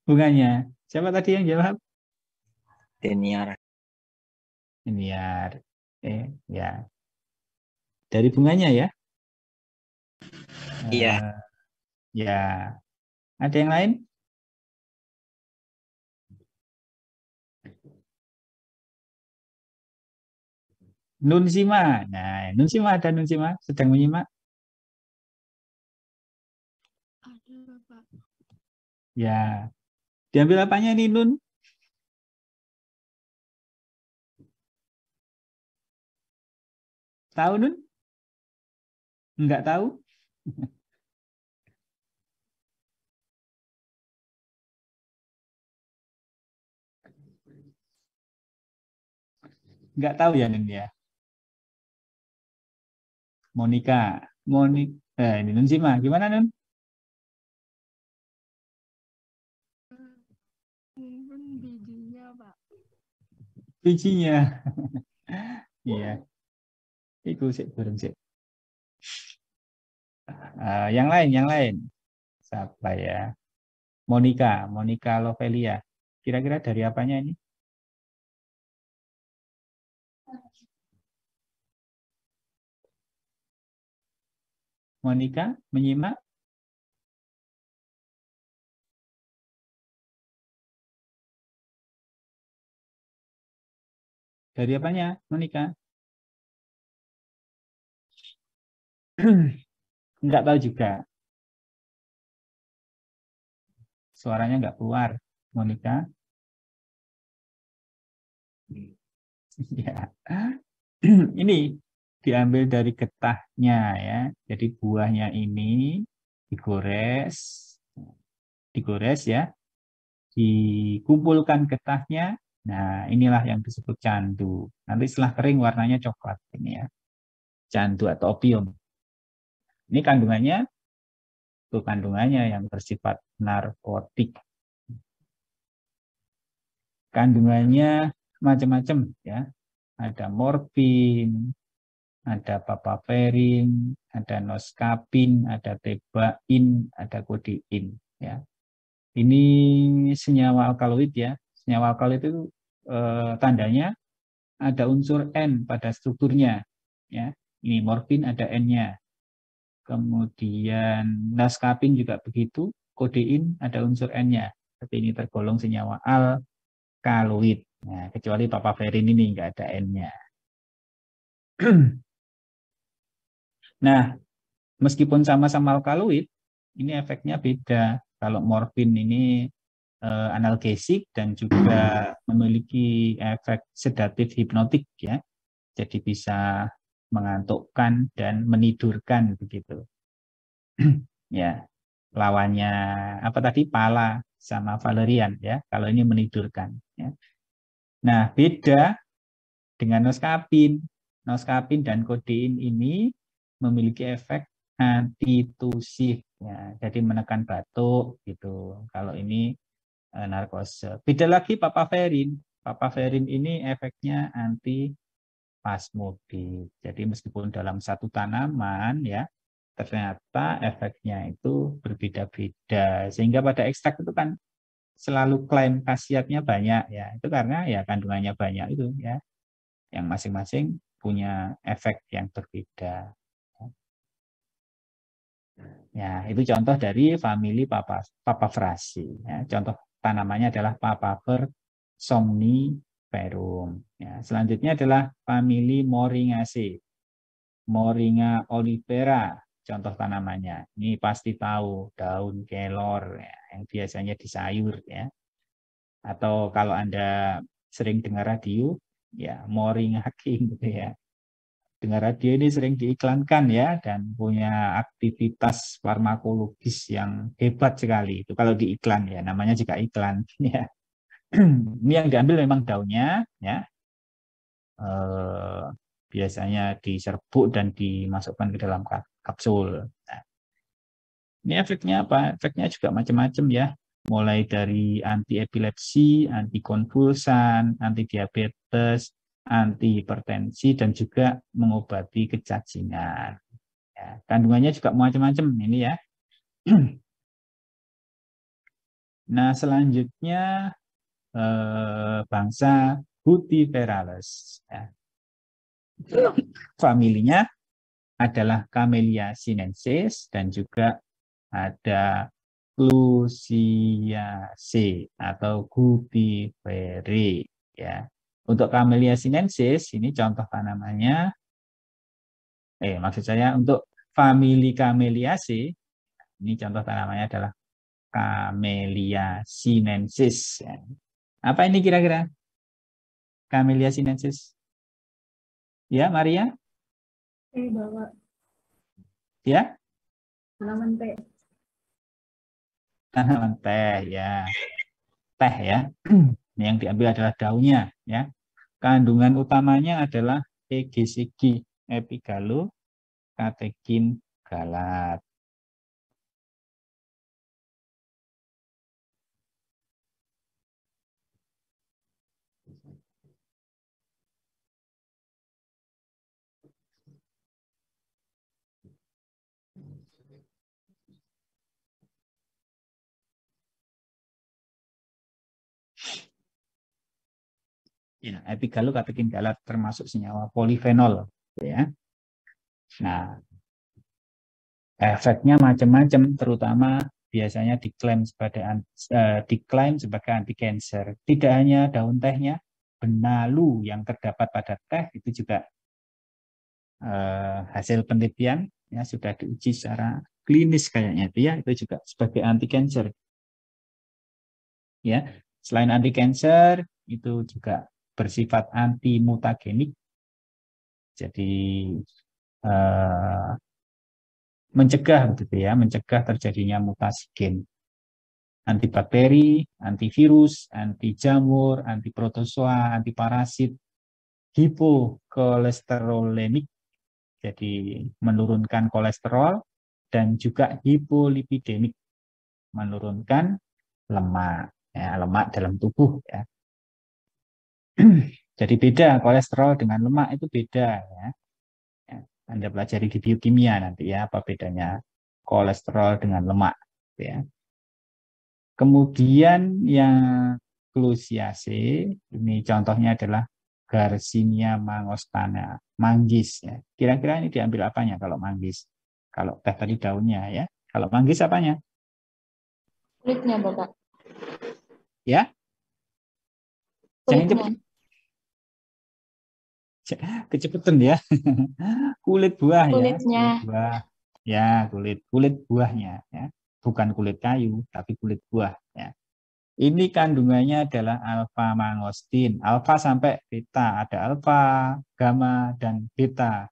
Bunganya. Siapa tadi yang jawab? Deniar. Deniar. Ya. Dari bunganya ya? Iya. Ya. Ada yang lain? Nunsima. Nah, Nunsima ada Nunsima sedang menyimak? Ada, Bapak. Ya. Diambil apanya nih Nun? Tahu Nun? Enggak tahu? Enggak tahu ya Nun ya? Monica. Ini Nunsima. Gimana Nun? Mungkin bijinya, Pak. Bijinya. Iya. Itu sih, burung sih. Yang lain. Siapa ya? Monica Lovelia. Kira-kira dari apanya ini? Monica menyimak? Dari apanya, Monica? Enggak tahu juga. Suaranya enggak keluar, Monica. Ya. Ini diambil dari getahnya ya. Jadi buahnya ini digores, ya, dikumpulkan getahnya. Nah, inilah yang disebut candu. Nanti setelah kering warnanya coklat ini ya. Candu atau opium. Ini kandungannya yang bersifat narkotik. Kandungannya macam-macam ya. Ada morfin, ada papaverin, ada noskapin, ada tebain, ada kodein ya. Ini senyawa alkaloid ya. Senyawa alkaloid itu tandanya ada unsur N pada strukturnya ya. Ini morfin ada N-nya. Kemudian noskapin juga begitu, kodein ada unsur N-nya. Tapi ini tergolong senyawa alkaloid. Nah, kecuali papaverin ini nggak ada N-nya. Nah, meskipun sama-sama alkaloid, ini efeknya beda. Kalau morfin ini analgesik dan juga memiliki efek sedatif hipnotik ya. Jadi bisa mengantukkan dan menidurkan begitu. Ya. Lawannya apa tadi? Pala sama valerian ya. Kalau ini menidurkan ya. Nah, beda dengan noskapin. Noskapin dan kodein ini memiliki efek antitusif ya. Jadi menekan batuk gitu. Kalau ini narkose. Beda lagi papaverin. Papaverin ini efeknya antispasmodik. Jadi meskipun dalam satu tanaman ya, ternyata efeknya itu berbeda-beda. Sehingga pada ekstrak itu kan selalu klaim khasiatnya banyak ya. Itu karena ya kandungannya banyak itu ya. Yang masing-masing punya efek yang berbeda. Ya, itu contoh dari famili papavrasi. Ya, contoh tanamannya adalah Papaver somniferum. Ya, selanjutnya adalah famili Moringaceae. Moringa olivera, contoh tanamannya. Ini pasti tahu, daun kelor ya, yang biasanya di sayur ya. Atau kalau Anda sering dengar radio, ya Moringa king gitu ya. Dengar radio ini sering diiklankan ya dan punya aktivitas farmakologis yang hebat sekali. Itu kalau di iklan ya, namanya juga iklan ya. Ini yang diambil memang daunnya ya. Biasanya diserbuk dan dimasukkan ke dalam kapsul. Nah, ini efeknya apa? Efeknya juga macam-macam ya. Mulai dari anti epilepsi, anti konvulsan, anti diabetes, anti hipertensi, dan juga mengobati kecacingan. Ya, kandungannya juga macam-macam ini ya. Nah, selanjutnya bangsa Gutierales. Ya. Familinya adalah Camellia sinensis dan juga ada Clusiaceae atau Gutierrez ya. Untuk Camellia sinensis ini contoh tanamannya maksud saya untuk famili Camelliaceae ini contoh tanamannya adalah Camellia sinensis ya. Apa ini kira-kira? Camellia sinensis. Ya, Maria? Bapak. Ya? Tanaman teh. Tanaman teh ya. Teh ya. Yang diambil adalah daunnya ya. Kandungan utamanya adalah EGCG, epigalo, katekin, galat. Ya, epigalo, katekin, galat termasuk senyawa polifenol ya. Nah, efeknya macam-macam, terutama biasanya diklaim sebagai anti cancer. Tidak hanya daun tehnya, benalu yang terdapat pada teh itu juga hasil penelitian ya sudah diuji secara klinis kayaknya itu ya, itu juga sebagai anti cancer. Ya, selain anti cancer itu juga bersifat anti mutagenik. Jadi mencegah begitu ya, mencegah terjadinya mutasi gen. Antibakteri, antivirus, anti jamur, anti protozoa, anti parasit, hipokolesterolemik, jadi menurunkan kolesterol, dan juga hipolipidemik, menurunkan lemak, ya, lemak dalam tubuh. Ya. Jadi beda kolesterol dengan lemak itu beda. Ya. Anda pelajari di biokimia nanti ya apa bedanya kolesterol dengan lemak. Ya. Kemudian yang Clusiaceae, ini contohnya adalah Garcinia mangostana, manggis. Ya. Kira-kira ini diambil apanya kalau manggis? Kalau teh tadi daunnya ya. Kalau manggis apanya? Kulitnya, Bapak. Ya? Jangan Kulitnya. kecepatan ya. Kulit buah ya. Kulitnya. Kulit buah. Ya, kulit buahnya ya. Bukan kulit kayu, tapi kulit buah ya. Ini kandungannya adalah alfa mangostin, alfa sampai beta, ada alfa, gamma dan beta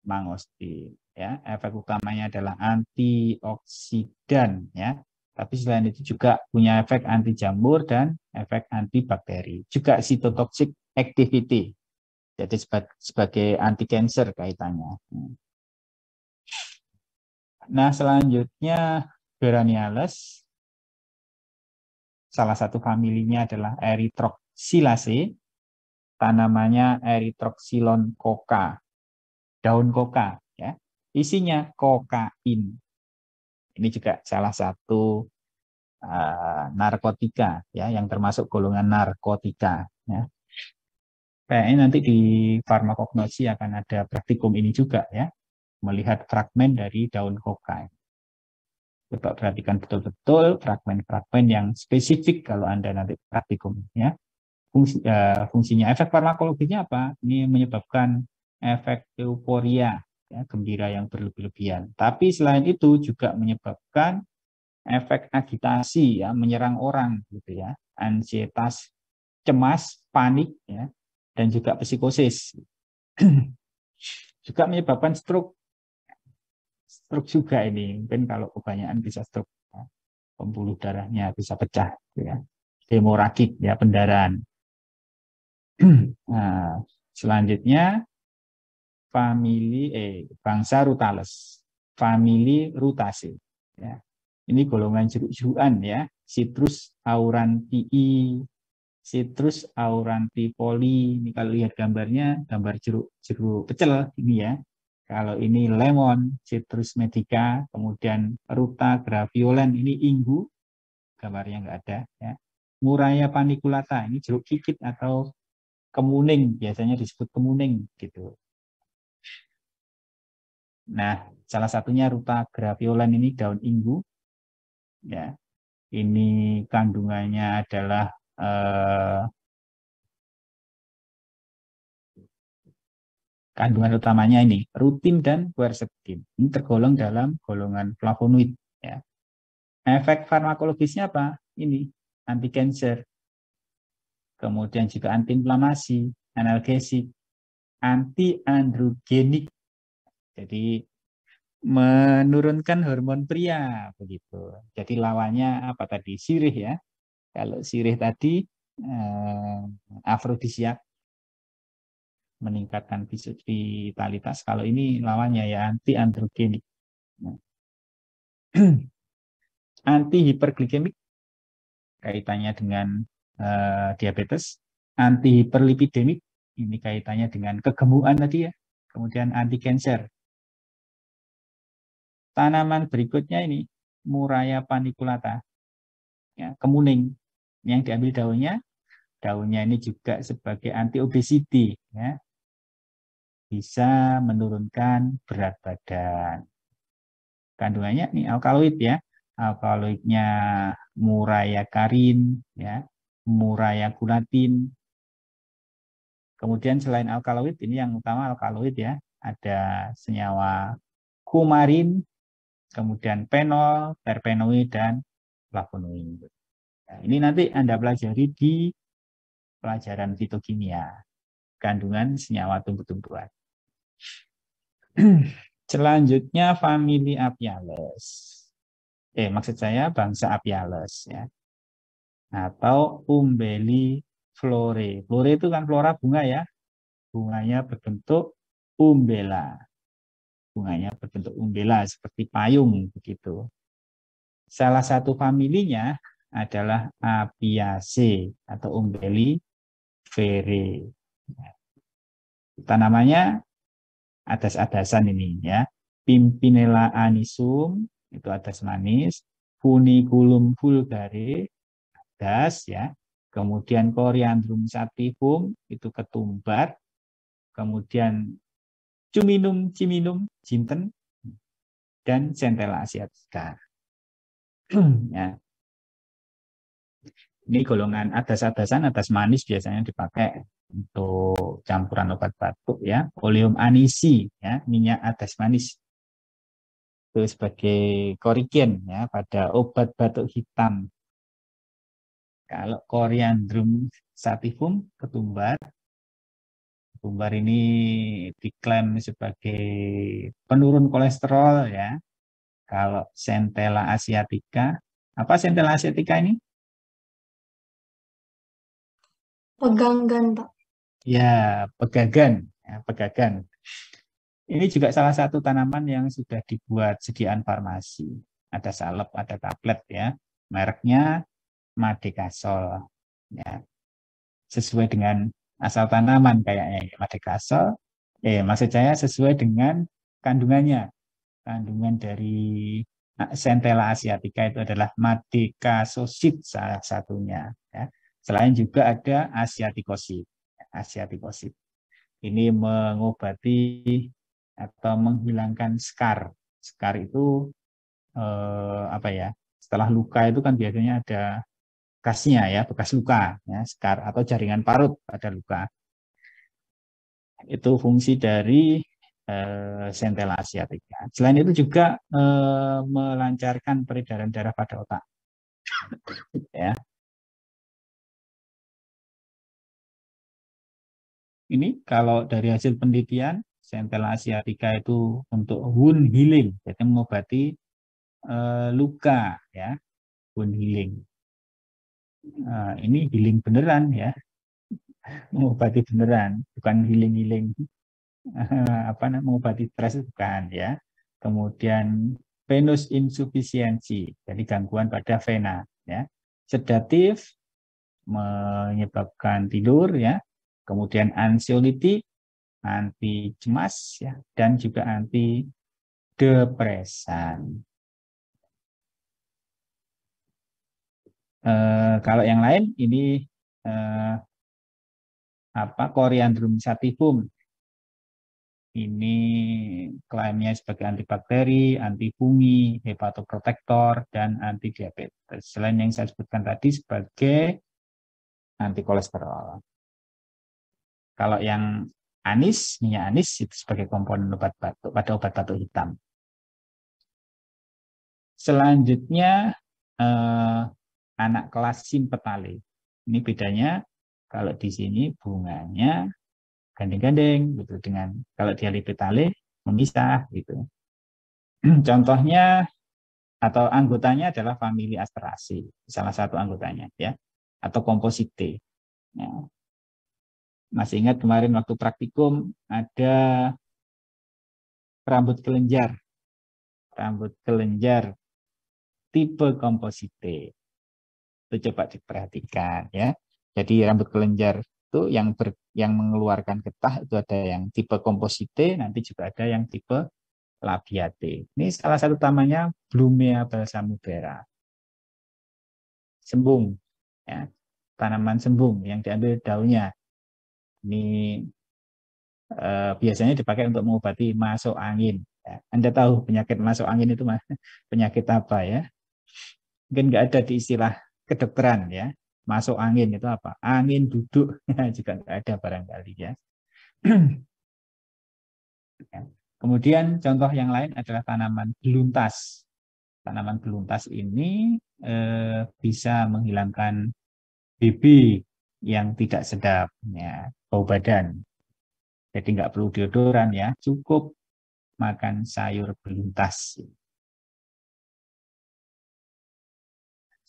mangostin ya. Efek utamanya adalah antioksidan ya. Tapi selain itu juga punya efek anti jamur dan efek antibakteri. Juga cytotoxic activity. Jadi sebagai anti cancer kaitannya. Nah, selanjutnya Geraniales. Salah satu familinya adalah Erythroxylaceae. Tanamannya Erythroxylon coca. Daun coca ya. Isinya kokain. Ini juga salah satu narkotika ya yang termasuk golongan narkotika ya. Kayaknya nanti di farmakognosi akan ada praktikum ini juga ya. Melihat fragmen dari daun coca. Coba perhatikan betul-betul fragmen-fragmen yang spesifik kalau Anda nanti praktikum, ya. Fungsinya efek farmakologinya apa? Ini menyebabkan efek euforia, ya, gembira yang berlebih-lebihan. Tapi selain itu juga menyebabkan efek agitasi, ya, menyerang orang, gitu ya, ansietas, cemas, panik, ya, dan juga psikosis. Juga menyebabkan stroke. Stroke juga ini, mungkin kalau kebanyakan bisa stroke, ya. Pembuluh darahnya bisa pecah, gitu ya. Hemoragik, ya, pendarahan. Nah, selanjutnya bangsa Rutales, famili Rutaceae, ya. Ini golongan jeruk-jerukan, ya. Citrus aurantii, Citrus aurantifoli. Ini kalau lihat gambarnya, gambar jeruk pecel ini, ya. Kalau ini lemon, Citrus medica, kemudian Ruta graviolen, ini inggu, gambarnya nggak ada, ya. Muraya paniculata, ini jeruk kikit atau kemuning, biasanya disebut kemuning, gitu. Nah, salah satunya Ruta graviolen ini daun inggu, ya. Ini kandungannya adalah kandungan utamanya ini rutin dan quercetin. Ini tergolong dalam golongan flavonoid, ya. Efek farmakologisnya apa? Ini anti cancer, kemudian juga antiinflamasi, analgesik, anti androgenik. Jadi menurunkan hormon pria, begitu. Jadi lawannya apa tadi? Sirih, ya. Kalau sirih tadi afrodisiak, meningkatkan vitalitas. Kalau ini lawannya ya anti androgenik. Anti hiperglikemik, kaitannya dengan diabetes. Anti hiperlipidemik, ini kaitannya dengan kegemukan tadi, ya. Kemudian anti cancer. Tanaman berikutnya ini Muraya paniculata, ya, kemuning. Yang diambil daunnya ini juga sebagai anti obesity, ya. Bisa menurunkan berat badan. Kandungannya ini alkaloid, ya. Alkaloidnya Muraya karin, ya, Muraya gulatin. Kemudian selain alkaloid, ini yang utama alkaloid, ya, ada senyawa kumarin, kemudian fenol, terpenoid, dan flavonoid. Nah, ini nanti Anda pelajari di pelajaran fitokimia, kandungan senyawa tumbuh-tumbuhan. Selanjutnya famili Apiales. Maksud saya bangsa Apiales, ya. Atau Umbelliflorae. Flore itu kan flora bunga, ya. Bunganya berbentuk umbela. Bunganya berbentuk umbela seperti payung, begitu. Salah satu familinya adalah Apiaceae atau Umbelliferae. Tanamannya adas-adasan ini, ya. Pimpinella anisum itu adas manis, Funiculum vulgare adas, ya. Kemudian Coriandrum sativum itu ketumbar, kemudian ciminum jinten, dan Centella asiatica. Ya. Ini golongan adas-adasan, adas manis biasanya dipakai untuk campuran obat batuk, ya. Oleum anisi, ya, minyak adas manis itu sebagai korigen, ya, pada obat batuk hitam. Kalau Coriandrum sativum ketumbar ini diklaim sebagai penurun kolesterol, ya. Kalau Centella asiatica, apa Centella asiatica ini? Peganggan, Pak. Ya, pegagan, ya, pegagan. Ini juga salah satu tanaman yang sudah dibuat sediaan farmasi. Ada salep, ada tablet, ya. Mereknya Madekasol, ya. Sesuai dengan asal tanaman kayaknya, ya. Madekasol. Maksud saya sesuai dengan kandungannya. Kandungan dari Centella asiatica itu adalah Madekasosid salah satunya, ya. Selain juga ada asiatikosid. Asiatikosid. Ini mengobati atau menghilangkan skar. Skar itu apa ya? Setelah luka itu kan biasanya ada bekasnya ya, bekas luka ya, skar atau jaringan parut pada luka. Itu fungsi dari sentela asiatica. Selain itu juga melancarkan peredaran darah pada otak. Ya. Ini kalau dari hasil penelitian, sentela asiatica itu untuk wound healing, jadi mengobati luka ya, wound healing. Ini healing beneran ya, mengobati beneran, bukan healing mengobati stres bukan ya. Kemudian venous insufficiency, jadi gangguan pada vena ya. Sedatif menyebabkan tidur ya. Kemudian ansiolitik, anti cemas ya, dan juga anti depresan. Kalau yang lain ini Coriandrum sativum. Ini klaimnya sebagai antibakteri, anti fungi, hepatoprotektor, dan anti diabetes. Selain yang saya sebutkan tadi sebagai anti kolesterol. Kalau yang anis, minyak anis itu sebagai komponen obat batuk pada obat batuk hitam. Selanjutnya anak kelas simpetale. Ini bedanya kalau di sini bunganya gandeng-gandeng gitu dengan kalau dia lipetale memisah gitu. Contohnya atau anggotanya adalah famili Asteraceae, salah satu anggotanya ya, atau komposite. Ya. Masih ingat kemarin waktu praktikum ada rambut kelenjar tipe komposite. Itu coba diperhatikan ya. Jadi rambut kelenjar itu yang mengeluarkan getah itu ada yang tipe komposite, nanti juga ada yang tipe labiate. Ini salah satu tamanya Blumea balsamifera. Sembung ya. Tanaman sembung yang diambil daunnya. Ini biasanya dipakai untuk mengobati masuk angin. Ya. Anda tahu penyakit masuk angin itu penyakit apa ya? Mungkin nggak ada di istilah kedokteran ya. Masuk angin itu apa? Angin duduk juga nggak ada barangkali ya. Kemudian contoh yang lain adalah tanaman beluntas. Tanaman beluntas ini bisa menghilangkan BB yang tidak sedap, ya, bau badan. Jadi nggak perlu deodoran ya, cukup makan sayur beluntas.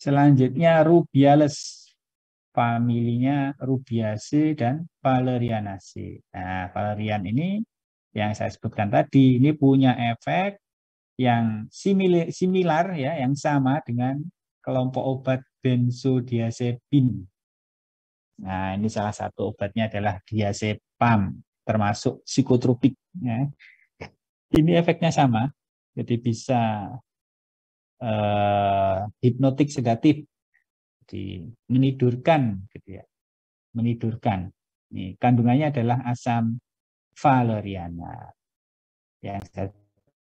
Selanjutnya Rubiales. Familinya Rubiaceae dan Valerianaceae. Nah, Valerian ini yang saya sebutkan tadi, ini punya efek yang similar ya, yang sama dengan kelompok obat benzodiazepin. Nah, ini salah satu obatnya adalah diazepam, termasuk psikotropik. Ya. Ini efeknya sama, jadi bisa hipnotik sedatif. Menidurkan gitu ya, menidurkan. Ini kandungannya adalah asam valeriana yang saya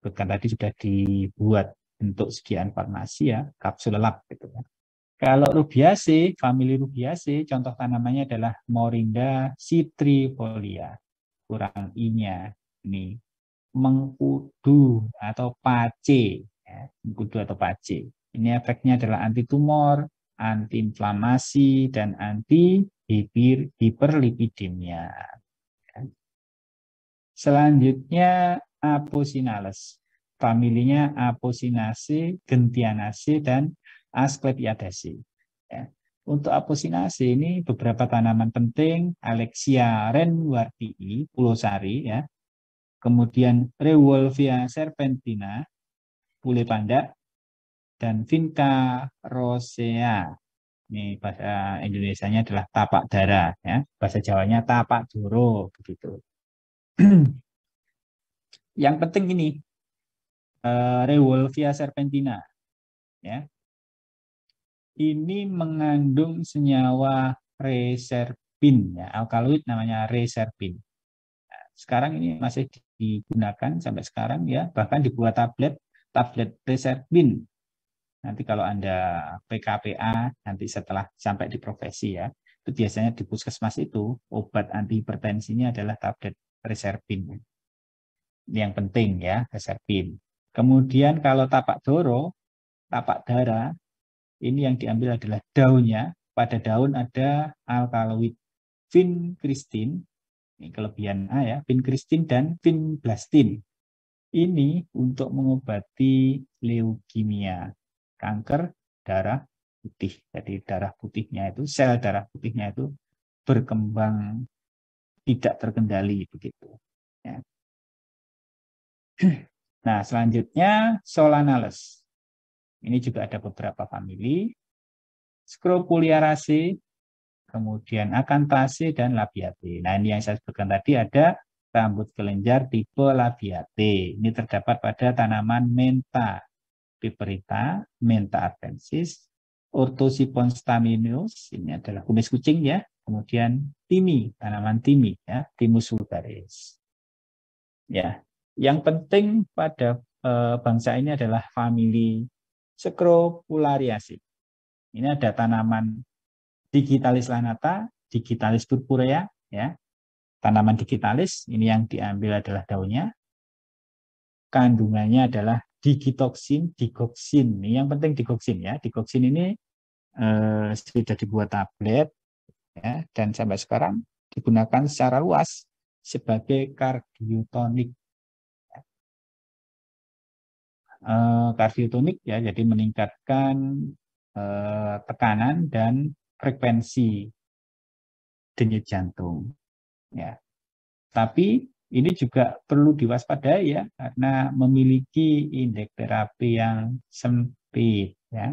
sebutkan tadi sudah dibuat bentuk sediaan farmasi ya, kapsul lap gitu ya. Kalau Rubiaceae, famili Rubiaceae, contoh tanamannya adalah Moringa citrifolia, kurang i-nya ini mengkudu atau pace, ya, mengkudu atau pace. Ini efeknya adalah anti tumor, antiinflamasi, dan anti hiperlipidemia. Selanjutnya Aposinales. Familinya Aposinaceae, Gentianaceae, dan Asclepiadaceae. Ya. Untuk Aposinaceae ini beberapa tanaman penting, Alexia renwartii, Pulosari, ya. Kemudian Rewolvia serpentina, Pule Panda, dan Vinca rosea. Ini bahasa Indonesianya adalah tapak dara, ya. Bahasa Jawanya tapak doro, begitu. Yang penting ini Rewolvia serpentina, ya. Ini mengandung senyawa reserpin, ya, alkaloid namanya reserpin. Nah, sekarang ini masih digunakan sampai sekarang ya, bahkan dibuat tablet tablet reserpin. Nanti kalau Anda PKPA, nanti setelah sampai di profesi ya, itu biasanya di puskesmas itu obat anti hipertensinya adalah tablet reserpin. Yang penting ya, reserpin. Kemudian kalau tapak doro, tapak darah, ini yang diambil adalah daunnya. Pada daun ada alkaloid vincristin, ini kelebihan A ya, vincristin dan vinblastin. Ini untuk mengobati leukemia, kanker darah putih. Jadi darah putihnya itu, sel darah putihnya itu berkembang tidak terkendali begitu. Ya. Nah, selanjutnya Solanales. Ini juga ada beberapa famili. Scrophulariaceae, kemudian Acanthaceae dan Labiatae. Nah, ini yang saya sebutkan tadi ada rambut kelenjar tipe Labiatae. Ini terdapat pada tanaman Mentha piperita, Mentha arvensis, Orthosipon staminus, ini adalah kumis kucing ya. Kemudian timi, tanaman timi ya, Thymus vulgaris. Ya, yang penting pada bangsa ini adalah famili Scrophulariaceae. Ini ada tanaman Digitalis lanata, Digitalis purpurea ya. Tanaman digitalis ini yang diambil adalah daunnya. Kandungannya adalah digitoksin, digoksin. Ini yang penting digoksin ya. Digoksin ini sudah dibuat tablet ya, dan sampai sekarang digunakan secara luas sebagai kardiotonik. Kardiotonik ya, jadi meningkatkan tekanan dan frekuensi denyut jantung. Ya. Tapi ini juga perlu diwaspadai ya, karena memiliki indeks terapi yang sempit ya.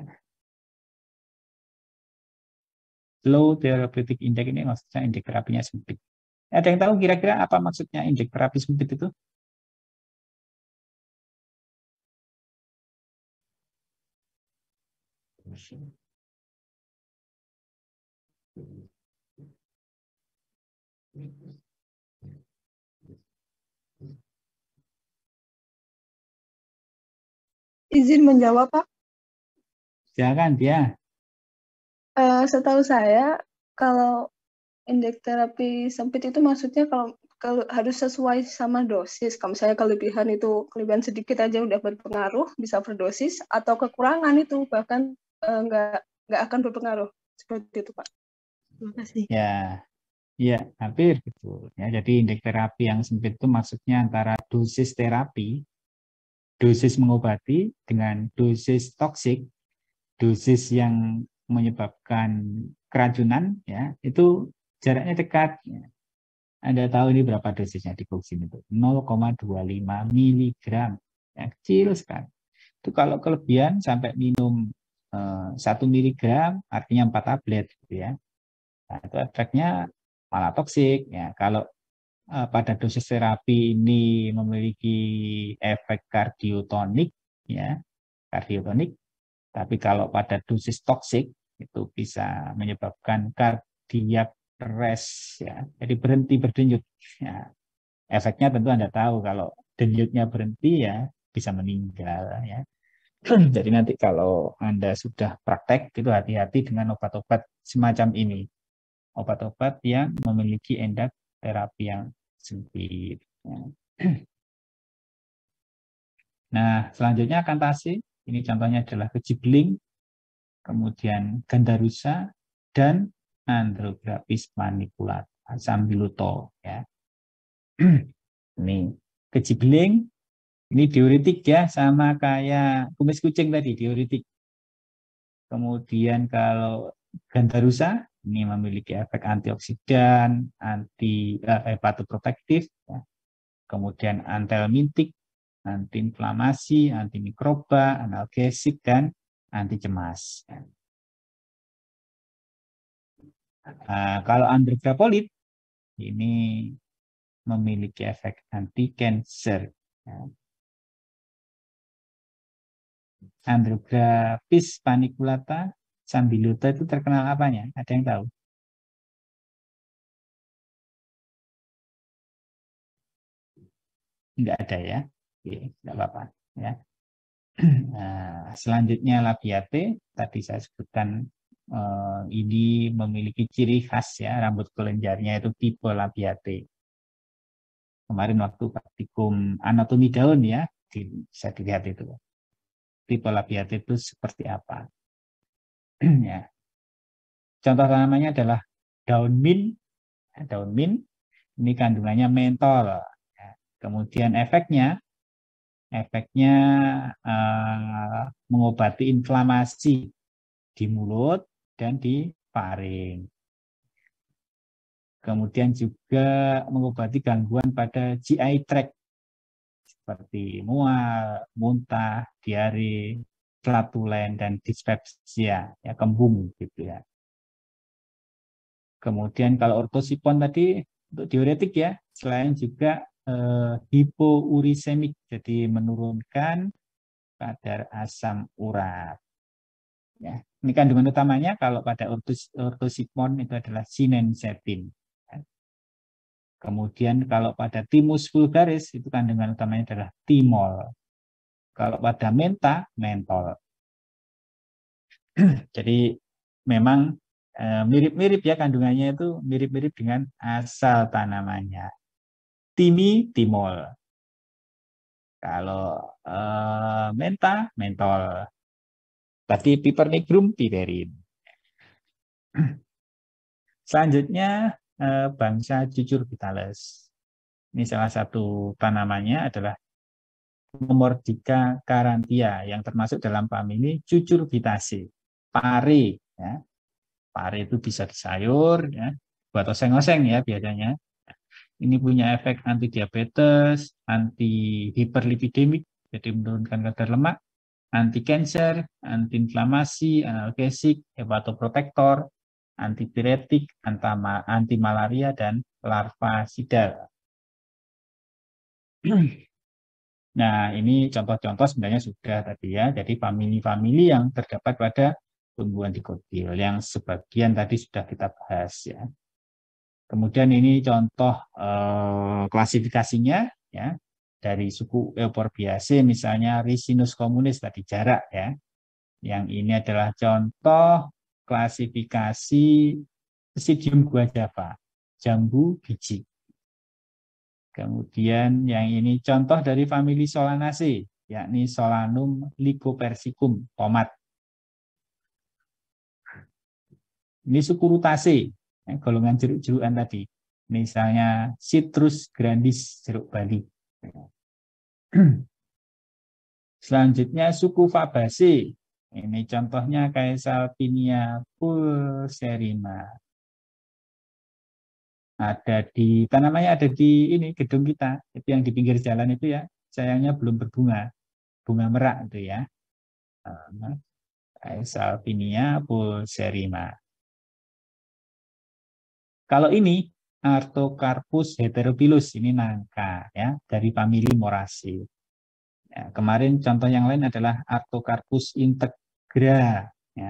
Low therapeutic index ini maksudnya indeks terapinya sempit. Ada yang tahu kira-kira apa maksudnya indeks terapi sempit itu? Izin menjawab, Pak. Silakan dia. Setahu saya, kalau indeks terapi sempit itu maksudnya kalau harus sesuai sama dosis. Kalau misalnya kelebihan sedikit aja udah berpengaruh, bisa overdosis, atau kekurangan itu bahkan nggak akan berpengaruh. Seperti itu, Pak. Terima kasih. Ya, ya hampir gitu. Ya, jadi indeks terapi yang sempit itu maksudnya antara dosis terapi, dosis mengobati dengan dosis toksik, dosis yang menyebabkan keracunan, ya itu jaraknya dekat. Ya. Anda tahu ini berapa dosisnya digoksin itu? 0,25 miligram. Ya, kecil sekali. Itu kalau kelebihan sampai minum 1 miligram, artinya 4 tablet. Gitu ya. Nah, itu efeknya malah toksik. Ya. Kalau pada dosis terapi ini memiliki efek kardiotonik, ya, kardiotonik. Tapi kalau pada dosis toksik itu bisa menyebabkan cardiac arrest, ya. Jadi berhenti berdenyut. Ya. Efeknya tentu Anda tahu kalau denyutnya berhenti ya bisa meninggal ya. Jadi nanti kalau Anda sudah praktek itu hati-hati dengan obat-obat semacam ini. Obat-obat yang memiliki indeks terapi yang sempit. Ya. Nah, selanjutnya Acanthaceae. Ini contohnya adalah kejibling, kemudian Gandarusa, dan Andrographis maniculata sambiluto. Ya. Ini kejibling, ini diuretik ya, sama kayak kumis kucing tadi, diuretik. Kemudian kalau Gandarusa, ini memiliki efek antioksidan, hepatoprotektif, ya. Kemudian antihelmintik, antiinflamasi, antimikroba, analgesik, dan anti cemas. Kalau Andrograpolit, ini memiliki efek anti cancer. Andrographis paniculata sambiluta itu terkenal apanya? Ada yang tahu? Enggak ada ya? Oke, enggak apa-apa ya. Nah, selanjutnya labiate, tadi saya sebutkan ini memiliki ciri khas ya, rambut kelenjarnya itu tipe labiate. Kemarin waktu praktikum anatomi daun ya, bisa dilihat itu. Tipe labiate itu seperti apa. Ya. Contoh tanamannya adalah daun mint. Daun mint ini kandungannya mentol. Ya. Kemudian efeknya mengobati inflamasi di mulut dan di faring. Kemudian juga mengobati gangguan pada GI tract seperti mual, muntah, diare, flatulen dan dispepsia, ya kembung gitu ya. Kemudian kalau ortosipon tadi untuk diuretik ya, selain juga hipourisemik, jadi menurunkan kadar asam urat. Ya, ini kandungan utamanya kalau pada ortosipon itu adalah sinensetin. Kemudian kalau pada Thymus vulgaris itu kandungan utamanya adalah timol. Kalau pada menta, mentol. Jadi memang mirip-mirip ya kandungannya itu mirip-mirip dengan asal tanamannya. Timi, timol. Kalau menta, mentol. Tadi Pipernigrum, piperin. Selanjutnya bangsa Cucurbitalis. Ini salah satu tanamannya adalah Momordica carantia yang termasuk dalam famili Cucurbitaceae. Pare, ya. Pare itu bisa disayur, ya, buat oseng-oseng ya biasanya. Ini punya efek anti diabetes, anti hiperlipidemik, jadi menurunkan kadar lemak, anti kanker, anti inflamasi, analgesik, hepatoprotektor, antipiretik, anti malaria dan larvasidal. Nah, ini contoh-contoh sebenarnya sudah tadi ya. Jadi famili-famili yang terdapat pada tumbuhan dikotil yang sebagian tadi sudah kita bahas ya. Kemudian ini contoh klasifikasinya ya. Dari suku Euphorbiaceae misalnya Ricinus communis tadi jarak ya. Yang ini adalah contoh klasifikasi Psidium guajava, jambu biji. Kemudian yang ini contoh dari famili Solanaceae, yakni Solanum lycopersicum, tomat. Ini suku Rutaceae, golongan jeruk-jerukan tadi. Misalnya Citrus grandis, jeruk Bali. Selanjutnya suku Fabaceae. Ini contohnya Caesalpinia pulcherrima. Ada di tanamannya ada di ini gedung kita, itu yang di pinggir jalan itu ya. Sayangnya belum berbunga, bunga merak itu ya. Caesalpinia pulcherrima. Kalau ini Artocarpus heterophyllus, ini nangka ya dari famili Moraceae. Ya, kemarin contoh yang lain adalah Artocarpus integra. Ya,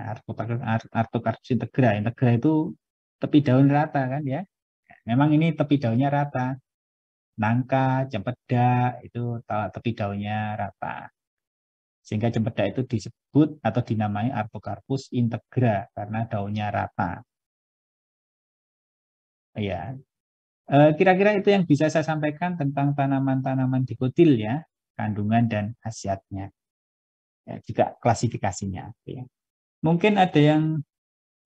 Artocarpus integra. Integra itu tepi daun rata kan ya. Memang ini tepi daunnya rata. Nangka, cempedak itu tepi daunnya rata. Sehingga cempedak itu disebut atau dinamai Artocarpus integra karena daunnya rata. Ya, kira-kira itu yang bisa saya sampaikan tentang tanaman-tanaman dikotil ya, kandungan dan khasiatnya. Ya, juga klasifikasinya. Ya. Mungkin ada yang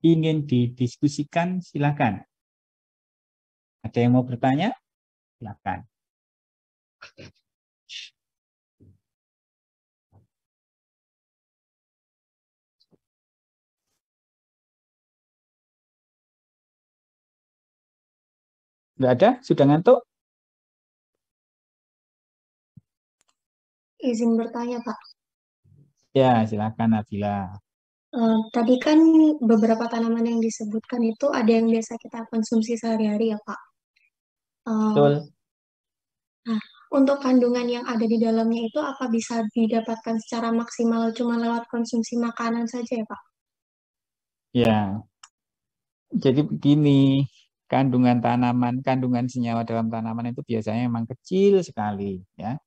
ingin didiskusikan, silakan. Ada yang mau bertanya? Silakan. Enggak ada? Sudah ngantuk? Izin bertanya, Pak. Ya, silakan Nabila. Tadi kan beberapa tanaman yang disebutkan itu ada yang biasa kita konsumsi sehari-hari ya, Pak. Betul. Nah, untuk kandungan yang ada di dalamnya itu apa bisa didapatkan secara maksimal cuma lewat konsumsi makanan saja ya, Pak? Ya, jadi begini, kandungan tanaman, kandungan senyawa dalam tanaman itu biasanya memang kecil sekali, ya.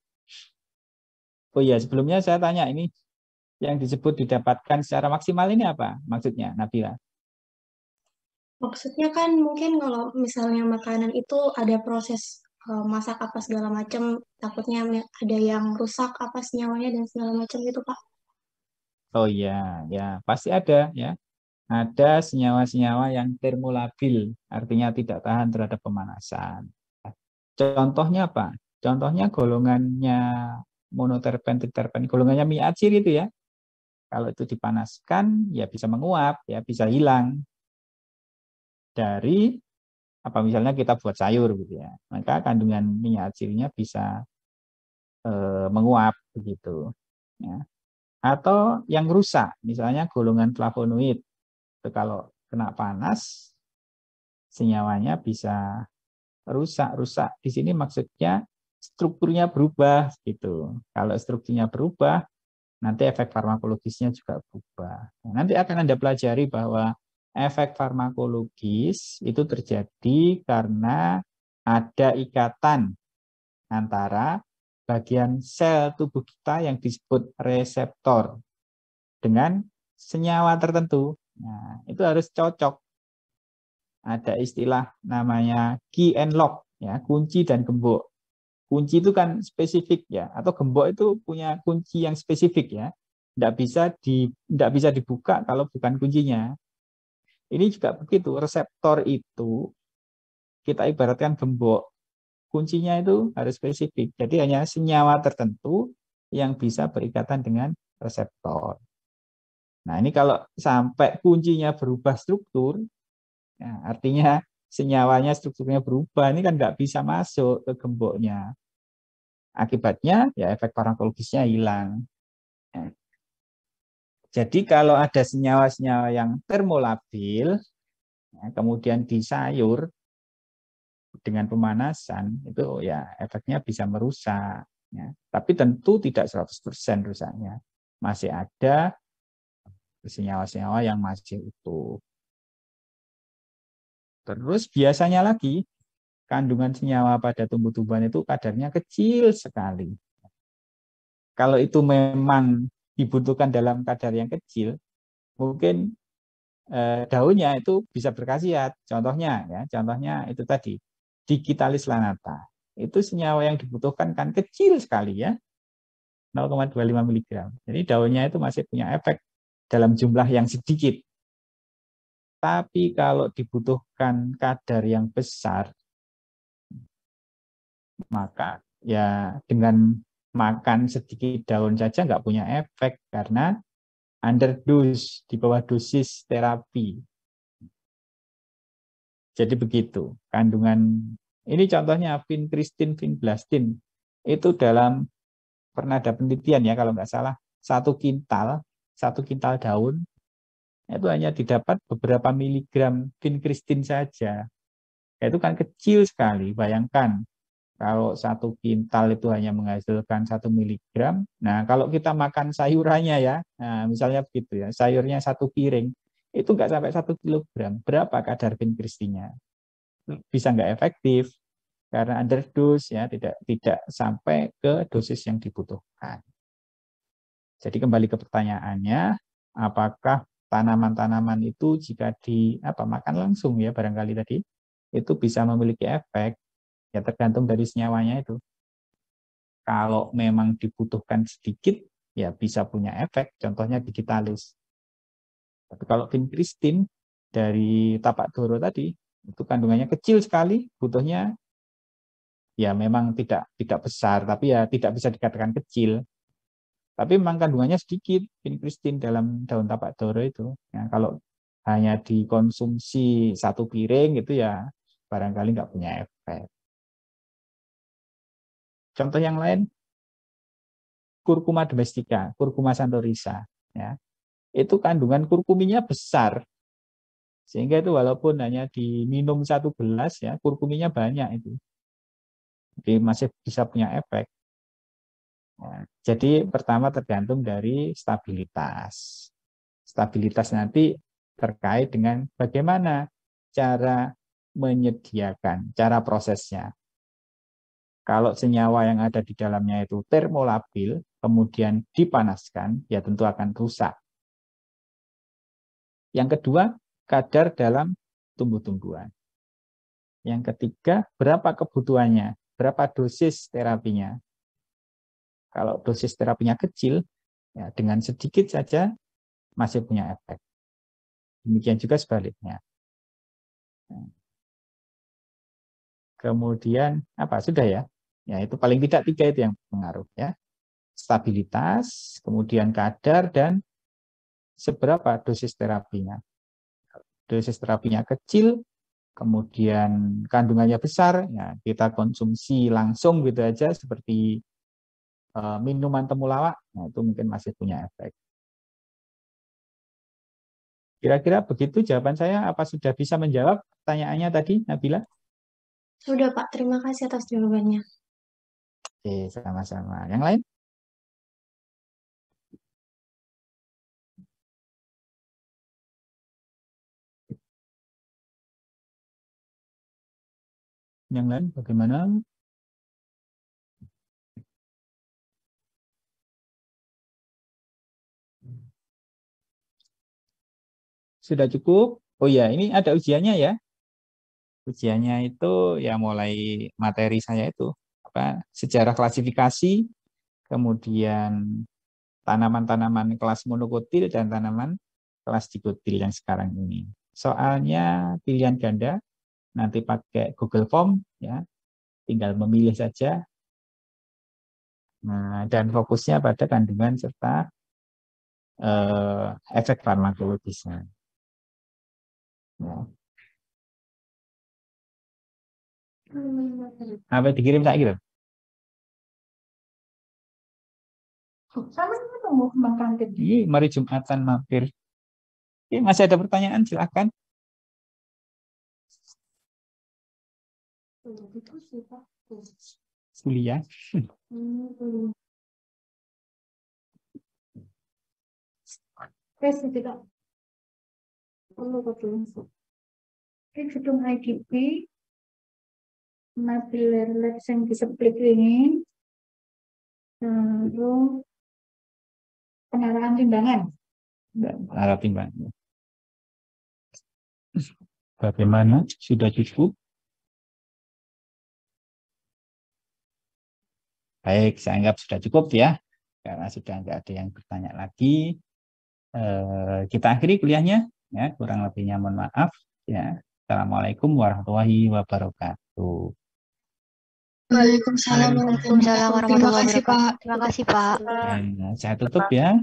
Oh iya, sebelumnya saya tanya ini yang disebut didapatkan secara maksimal ini apa maksudnya, Nabila? Maksudnya kan mungkin kalau misalnya makanan itu ada proses masak apa segala macam, takutnya ada yang rusak apa senyawanya dan segala macam gitu, Pak. Oh iya, ya pasti ada ya. Ada senyawa-senyawa yang termolabil, artinya tidak tahan terhadap pemanasan. Contohnya apa? Contohnya golongannya monoterpen, triterpen, golongannya miacir itu ya. Kalau itu dipanaskan, ya bisa menguap, ya bisa hilang dari apa misalnya kita buat sayur gitu ya. Maka kandungan miacirnya bisa menguap begitu. Ya. Atau yang rusak, misalnya golongan flavonoid. Itu kalau kena panas, senyawanya bisa rusak. Di sini maksudnya strukturnya berubah gitu. Kalau strukturnya berubah, nanti efek farmakologisnya juga berubah. Nanti akan Anda pelajari bahwa efek farmakologis itu terjadi karena ada ikatan antara bagian sel tubuh kita yang disebut reseptor dengan senyawa tertentu. Nah, itu harus cocok. Ada istilah namanya key and lock, ya, kunci dan gembok. Kunci itu kan spesifik ya, atau gembok itu punya kunci yang spesifik ya. Tidak bisa dibuka kalau bukan kuncinya. Ini juga begitu, reseptor itu kita ibaratkan gembok. Kuncinya itu harus spesifik. Jadi hanya senyawa tertentu yang bisa berikatan dengan reseptor. Nah, ini kalau sampai kuncinya berubah struktur, ya, artinya senyawanya strukturnya berubah, ini kan nggak bisa masuk ke gemboknya. Akibatnya ya efek farmakologisnya hilang. Ya. Jadi kalau ada senyawa-senyawa yang termolabil, ya, kemudian di sayur dengan pemanasan, itu ya efeknya bisa merusak. Ya. Tapi tentu tidak 100% rusaknya. Masih ada senyawa-senyawa yang masih utuh. Terus biasanya lagi, kandungan senyawa pada tumbuh-tumbuhan itu kadarnya kecil sekali. Kalau itu memang dibutuhkan dalam kadar yang kecil, mungkin daunnya itu bisa berkhasiat. Contohnya itu tadi, Digitalis lanata. Itu senyawa yang dibutuhkan kan kecil sekali ya, 0,25 mg. Jadi daunnya itu masih punya efek dalam jumlah yang sedikit. Tapi kalau dibutuhkan kadar yang besar, maka ya dengan makan sedikit daun saja nggak punya efek karena underdose, di bawah dosis terapi. Jadi begitu, kandungan ini contohnya vincristin, vinblastin itu dalam pernah ada penelitian ya kalau nggak salah satu kintal daun itu hanya didapat beberapa miligram vincristin saja. Itu kan kecil sekali, bayangkan kalau satu kintal itu hanya menghasilkan 1 miligram. Nah, kalau kita makan sayurannya ya, nah, misalnya begitu ya, sayurnya 1 piring, itu nggak sampai 1 kilogram. Berapa kadar vincristinnya? Bisa nggak efektif karena underdose ya, tidak sampai ke dosis yang dibutuhkan. Jadi kembali ke pertanyaannya, apakah tanaman-tanaman itu jika makan langsung ya barangkali tadi itu bisa memiliki efek? Ya tergantung dari senyawanya itu. Kalau memang dibutuhkan sedikit, ya bisa punya efek. Contohnya digitalis. Tapi kalau vincristin dari tapak doro tadi, itu kandungannya kecil sekali, butuhnya ya memang tidak besar, tapi ya tidak bisa dikatakan kecil. Tapi memang kandungannya sedikit, vincristin dalam daun tapak doro itu. Ya, kalau hanya dikonsumsi 1 piring, itu ya barangkali nggak punya efek. Contoh yang lain, kurkuma domestika, kurkuma santorisa, ya. Itu kandungan kurkuminnya besar, sehingga itu walaupun hanya diminum 1 gelas, ya, kurkuminnya banyak itu, jadi masih bisa punya efek. Ya, jadi pertama tergantung dari stabilitas. Stabilitas nanti terkait dengan bagaimana cara menyediakan, cara prosesnya. Kalau senyawa yang ada di dalamnya itu termolabil, kemudian dipanaskan, ya tentu akan rusak. Yang kedua, kadar dalam tumbuh-tumbuhan. Yang ketiga, berapa kebutuhannya, berapa dosis terapinya. Kalau dosis terapinya kecil, ya dengan sedikit saja masih punya efek. Demikian juga sebaliknya. Kemudian apa? Sudah ya? Ya itu paling tidak 3 itu yang pengaruh ya. Stabilitas, kemudian kadar, dan seberapa dosis terapinya. Dosis terapinya kecil, kemudian kandungannya besar, ya kita konsumsi langsung gitu aja seperti minuman temulawak, nah itu mungkin masih punya efek. Kira-kira begitu jawaban saya. Apa sudah bisa menjawab pertanyaannya tadi, Nabila? Sudah, Pak. Terima kasih atas jawabannya. Oke, sama-sama. Yang lain? Yang lain bagaimana? Sudah cukup? Oh ya, ini ada ujiannya ya. Ujiannya itu ya mulai materi saya itu apa? Sejarah klasifikasi, kemudian tanaman-tanaman kelas monokotil dan tanaman kelas dikotil yang sekarang ini. Soalnya pilihan ganda, nanti pakai Google Form ya, tinggal memilih saja. Nah, dan fokusnya pada kandungan serta efek farmakologisnya. Ya. Apa dikirim tak kirim? Sama tunggu kembang kantin. Mari Jumatan mampir. Oke, masih ada pertanyaan, silakan. Kuliah. Tes tidak perlu betul. Ini gedung IDP, Nabiler Lab yang diseplik ini, lalu penaraan timbangan. Penaraan timbangan. Bagaimana? Sudah cukup? Baik, saya anggap sudah cukup ya. Karena sudah nggak ada yang bertanya lagi. Kita akhiri kuliahnya. Ya, kurang lebihnya mohon maaf. Ya. Assalamualaikum warahmatullahi wabarakatuh. Waalaikumsalam warahmatullahi wabarakatuh. Terima kasih, Pak. Saya tutup ya.